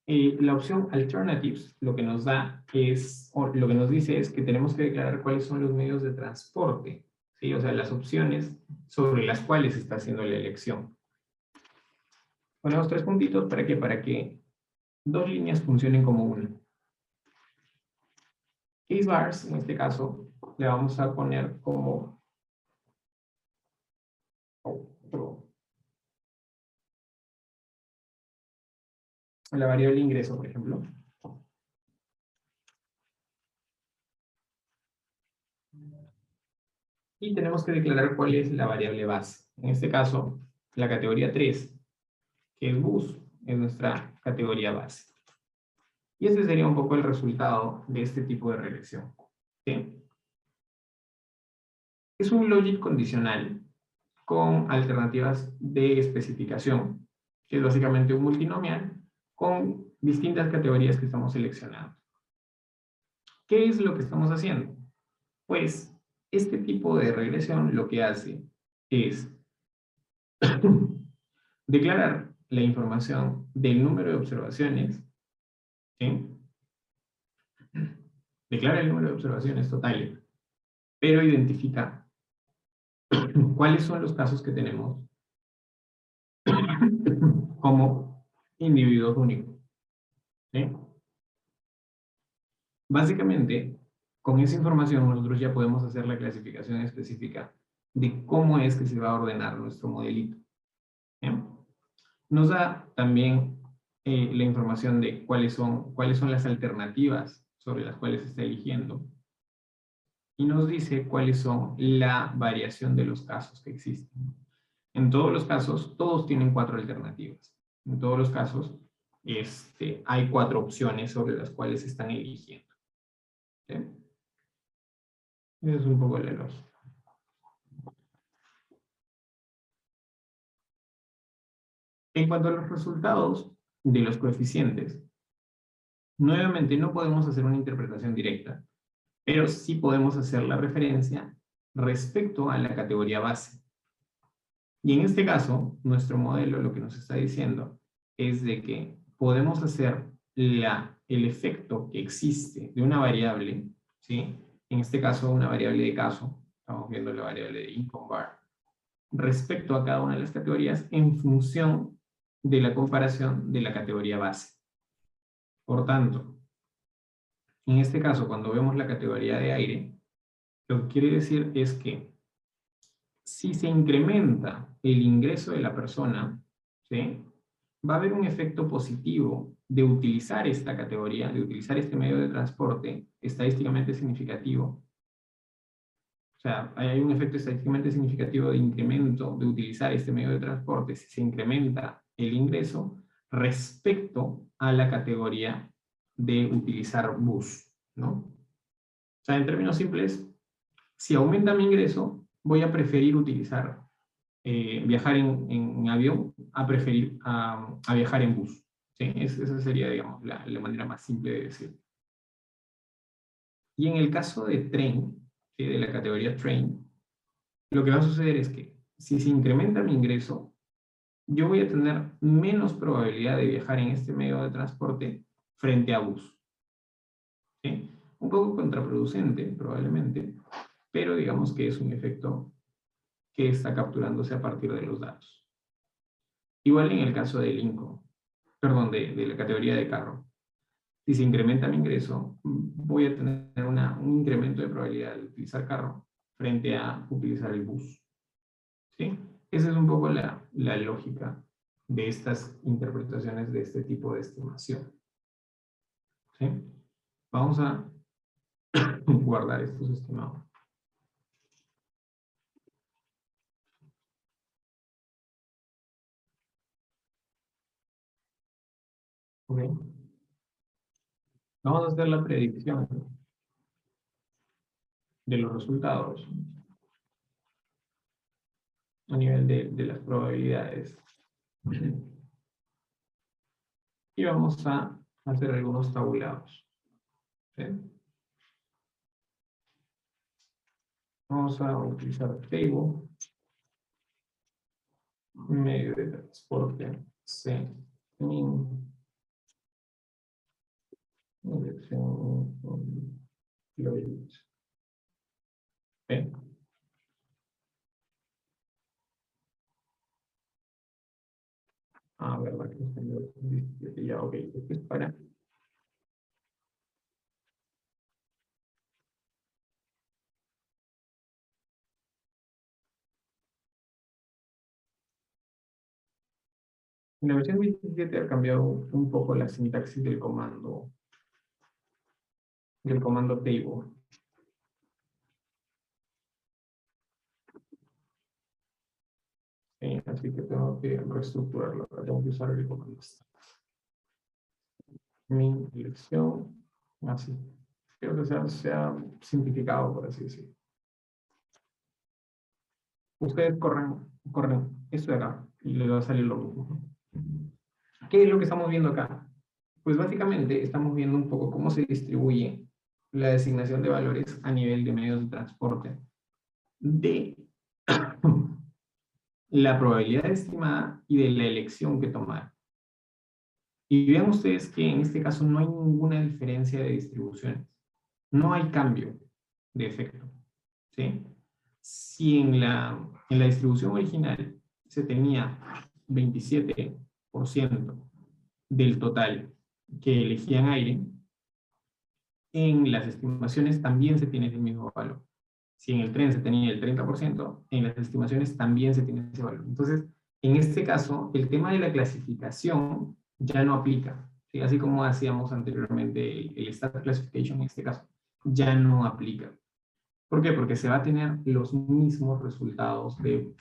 S1: La opción Alternatives lo que nos da es, o lo que nos dice es que tenemos que declarar cuáles son los medios de transporte, ¿sí? O sea, las opciones sobre las cuales se está haciendo la elección. Ponemos 3 puntitos ¿para qué? Para que 2 líneas funcionen como una. Case bars, en este caso, le vamos a poner como la variable ingreso, por ejemplo. Y tenemos que declarar cuál es la variable base. En este caso, la categoría 3, que es bus, es nuestra categoría base. Y este sería un poco el resultado de este tipo de regresión, ¿sí? Es un logic condicional con alternativas de especificación, que es básicamente un multinomial con distintas categorías que estamos seleccionando. ¿Qué es lo que estamos haciendo? Pues este tipo de regresión lo que hace es declarar la información del número de observaciones, ¿sí? Declara el número de observaciones totales, pero identifica cuáles son los casos que tenemos como individuos únicos. ¿Sí? Básicamente, con esa información nosotros ya podemos hacer la clasificación específica de cómo es que se va a ordenar nuestro modelito. ¿Bien? Nos da también la información de cuáles son las alternativas sobre las cuales se está eligiendo. Y nos dice cuáles son la variación de los casos que existen. En todos los casos, todos tienen 4 alternativas. En todos los casos, hay 4 opciones sobre las cuales se están eligiendo. ¿Sí? Esa es un poco la lógica. En cuanto a los resultados de los coeficientes, nuevamente no podemos hacer una interpretación directa, pero sí podemos hacer la referencia respecto a la categoría base. Y en este caso, nuestro modelo lo que nos está diciendo es de que podemos hacer el efecto que existe de una variable, ¿sí? En este caso, una variable de caso, estamos viendo la variable de income bar, respecto a cada una de las categorías en función de la comparación de la categoría base. Por tanto, en este caso, cuando vemos la categoría de aire, lo que quiere decir es que si se incrementa el ingreso de la persona, ¿sí?, va a haber un efecto positivo de utilizar esta categoría, de utilizar este medio de transporte estadísticamente significativo. O sea, hay un efecto estadísticamente significativo de incremento de utilizar este medio de transporte si se incrementa el ingreso respecto a la categoría de utilizar bus, ¿no? O sea, en términos simples, si aumenta mi ingreso, voy a preferir utilizar viajar en avión a preferir a viajar en bus. ¿Sí? Esa sería, digamos, la manera más simple de decir. Y en el caso de tren, ¿sí?, de la categoría train, lo que va a suceder es que si se incrementa mi ingreso, yo voy a tener menos probabilidad de viajar en este medio de transporte frente a bus. ¿Sí? Un poco contraproducente, probablemente, pero digamos que es un efecto que está capturándose a partir de los datos. Igual en el caso del income, perdón, de la categoría de carro. Si se incrementa mi ingreso, voy a tener un incremento de probabilidad de utilizar carro frente a utilizar el bus. ¿Sí? Esa es un poco la lógica de estas interpretaciones de este tipo de estimación. ¿Sí? Vamos a guardar estos estimados. ¿Ok? Vamos a hacer la predicción de los resultados a nivel de las probabilidades. Y vamos a hacer algunos tabulados. ¿Sí? Vamos a utilizar table, medio de transporte, C, min, dirección, load. ¿Sí? Ah, verdad que salió 17 ya, ok. Esto es para en la versión 27 ha cambiado un poco la sintaxis del comando table. Así que tengo que reestructurarlo. Tengo que usar el comando stat. Mi dirección, así. Quiero que sea simplificado, por así decirlo. Ustedes corren esto de acá y les va a salir lo mismo. ¿Qué es lo que estamos viendo acá? Pues básicamente estamos viendo un poco cómo se distribuye la designación de valores a nivel de medios de transporte de la probabilidad estimada y de la elección que tomar. Y vean ustedes que en este caso no hay ninguna diferencia de distribuciones. No hay cambio de efecto. ¿Sí? Si en la distribución original se tenía 27 del total que elegían aire, en las estimaciones también se tiene ese mismo valor. Si en el tren se tenía el 30%, en las estimaciones también se tiene ese valor. Entonces, en este caso, el tema de la clasificación ya no aplica. ¿Sí? Así como hacíamos anteriormente el Stat Classification, en este caso, ya no aplica. ¿Por qué? Porque se va a tener los mismos resultados de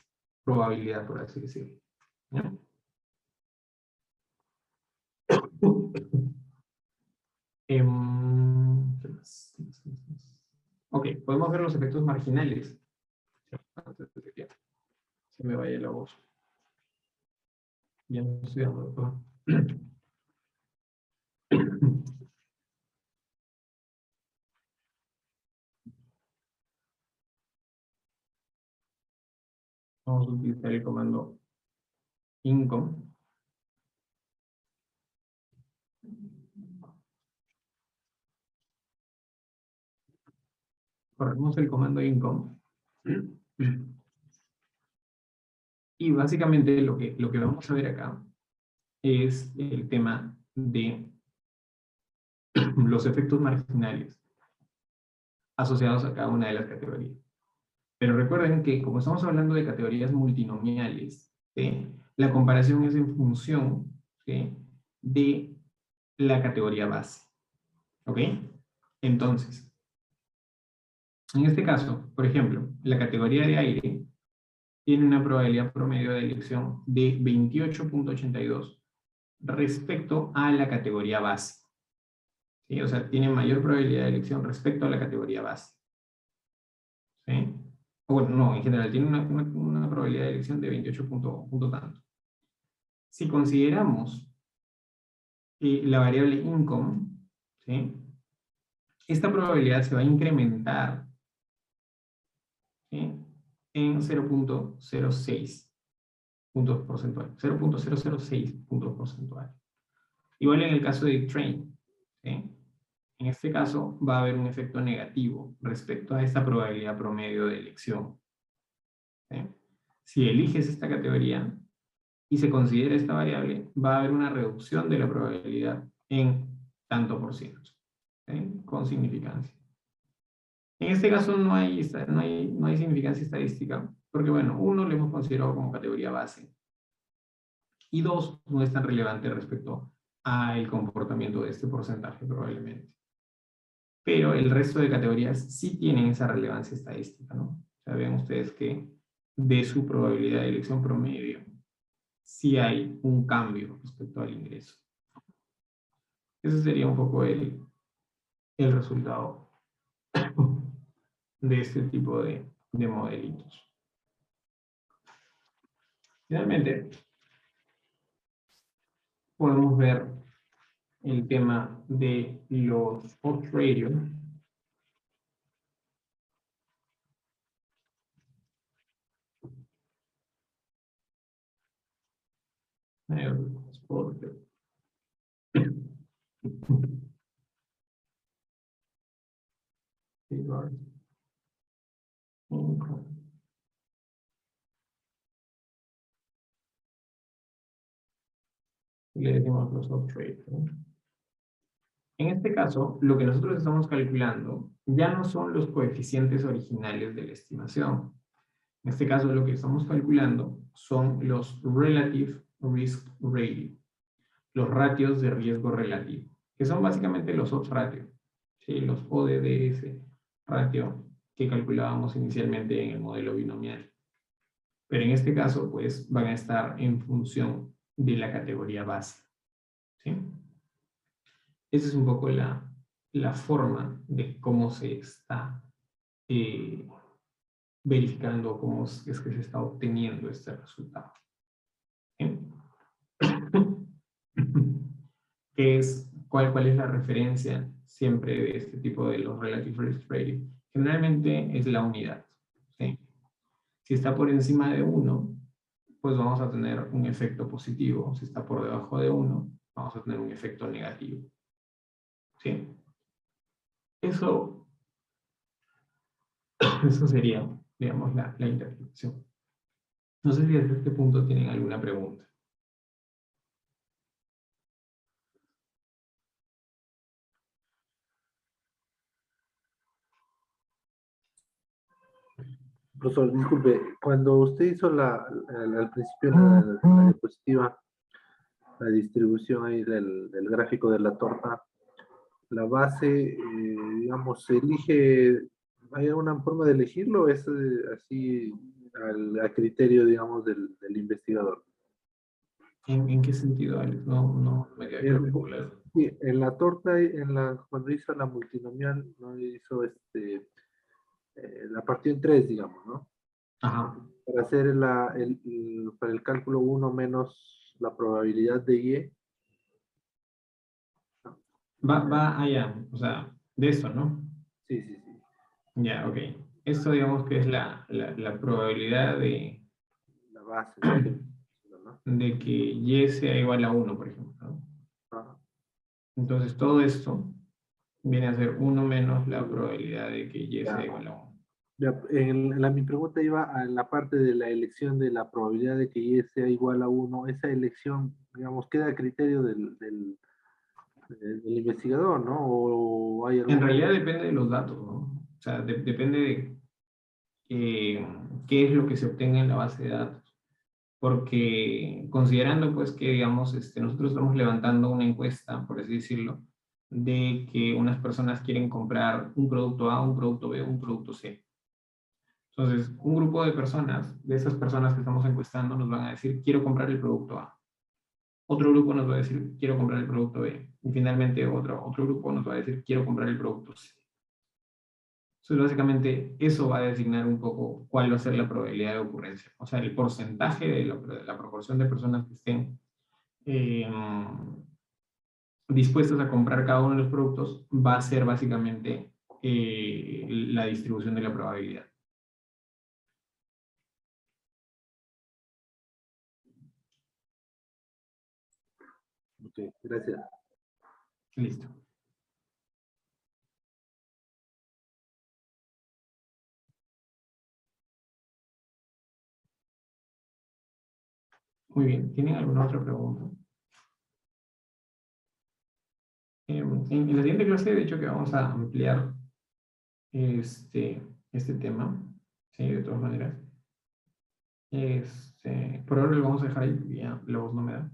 S1: probabilidad, por así decirlo. ¿Ya? ¿Qué más? Ok, podemos ver los efectos marginales. Antes de que se me vaya la voz. Ya no estoy dando todo. Vamos a utilizar el comando income. Corremos el comando income. Y básicamente lo que vamos a ver acá es el tema de los efectos marginales asociados a cada una de las categorías. Pero recuerden que como estamos hablando de categorías multinomiales, ¿sí? La comparación es en función, ¿sí?, de la categoría base. ¿Ok? Entonces, en este caso, por ejemplo, la categoría de aire tiene una probabilidad promedio de elección de 28.82 respecto a la categoría base. ¿Sí? O sea, tiene mayor probabilidad de elección respecto a la categoría base. ¿Sí? O bueno, no, en general tiene una probabilidad de elección de 28 punto tanto. Si consideramos la variable income, ¿sí?, esta probabilidad se va a incrementar, ¿sí?, en 0.06 puntos porcentuales. 0.006 puntos porcentuales. Igual en el caso de train, ¿sí? En este caso va a haber un efecto negativo respecto a esta probabilidad promedio de elección. ¿Sí? Si eliges esta categoría y se considera esta variable, va a haber una reducción de la probabilidad en tanto por ciento, ¿sí?, con significancia. En este caso no hay significancia estadística, porque bueno, uno lo hemos considerado como categoría base, y dos, no es tan relevante respecto al comportamiento de este porcentaje probablemente. Pero el resto de categorías sí tienen esa relevancia estadística, ¿no? O sea, ven ustedes que de su probabilidad de elección promedio, sí hay un cambio respecto al ingreso. Ese sería un poco el resultado de este tipo de modelitos. Finalmente, podemos ver el tema de los odds ratio. Le decimos los odds ratio, ¿no? En este caso, lo que nosotros estamos calculando ya no son los coeficientes originales de la estimación. En este caso, lo que estamos calculando son los Relative Risk Ratio, los ratios de riesgo relativo, que son básicamente los odds ratio, ¿sí?, los ODDS ratio que calculábamos inicialmente en el modelo binomial. Pero en este caso, pues, van a estar en función de la categoría base, ¿sí? Esa es un poco la forma de cómo se está verificando, cómo es que se está obteniendo este resultado. ¿Sí? ¿Cuál es la referencia siempre de este tipo de los Relative Risk Ratio? Generalmente es la unidad, ¿sí? Si está por encima de 1, pues vamos a tener un efecto positivo. Si está por debajo de 1, vamos a tener un efecto negativo, ¿sí? Eso sería, digamos, la interpretación. No sé si desde este punto tienen alguna pregunta.
S2: Profesor, disculpe, cuando usted hizo al principio la diapositiva, la distribución ahí del gráfico de la torta, la base, digamos, se elige, ¿hay alguna forma de elegirlo o es así a criterio, digamos, del investigador?
S1: En qué sentido, Alex? No, no me queda claro cómo
S2: Sí, en la torta, cuando hizo la multinomial, no hizo la partió en tres, digamos, ¿no?
S1: Ajá.
S2: Para hacer para el cálculo uno menos la probabilidad de Y.
S1: Va allá, o sea, de eso, ¿no?
S2: Sí, sí, sí.
S1: Ya, ok. Esto digamos que es la probabilidad
S2: La base, ¿no? ¿No?
S1: de que Y sea igual a 1, por ejemplo, ¿no?
S2: Ajá.
S1: Entonces todo esto viene a ser 1 menos la probabilidad de que Y sea
S2: Ya.
S1: igual a 1.
S2: Ya, mi pregunta iba a la parte de la elección de la probabilidad de que Y sea igual a uno. Esa elección, digamos, queda a criterio del investigador, ¿no? ¿O hay
S1: En
S2: algún...
S1: realidad depende de los datos, ¿no? O sea, depende de qué es lo que se obtenga en la base de datos. Porque considerando pues que, digamos, nosotros estamos levantando una encuesta, por así decirlo, de que unas personas quieren comprar un producto A, un producto B, un producto C. Entonces, un grupo de personas, de esas personas que estamos encuestando, nos van a decir, quiero comprar el producto A. Otro grupo nos va a decir, quiero comprar el producto B. Y finalmente otro grupo nos va a decir, quiero comprar el producto C. Entonces, básicamente, eso va a designar un poco cuál va a ser la probabilidad de ocurrencia. O sea, el porcentaje de la proporción de personas que estén eh, dispuestas a comprar cada uno de los productos va a ser básicamente la distribución de la probabilidad.
S2: Ok, gracias.
S1: Listo. Muy bien. ¿Tienen alguna otra pregunta? En la siguiente clase, de hecho, que vamos a ampliar este tema, ¿sí? De todas maneras. Por ahora lo vamos a dejar ahí, porque ya la voz no me da.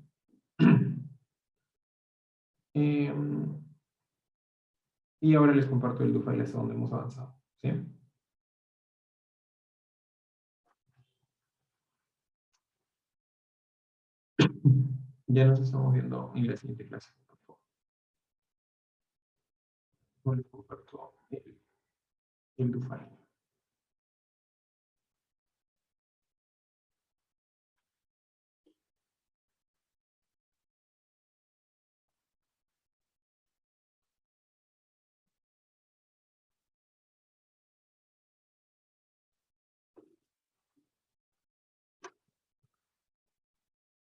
S1: Y ahora les comparto el file hasta donde hemos avanzado, ¿sí? Ya nos estamos viendo en la siguiente clase, por favor. No les comparto el file.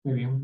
S1: Muy bien.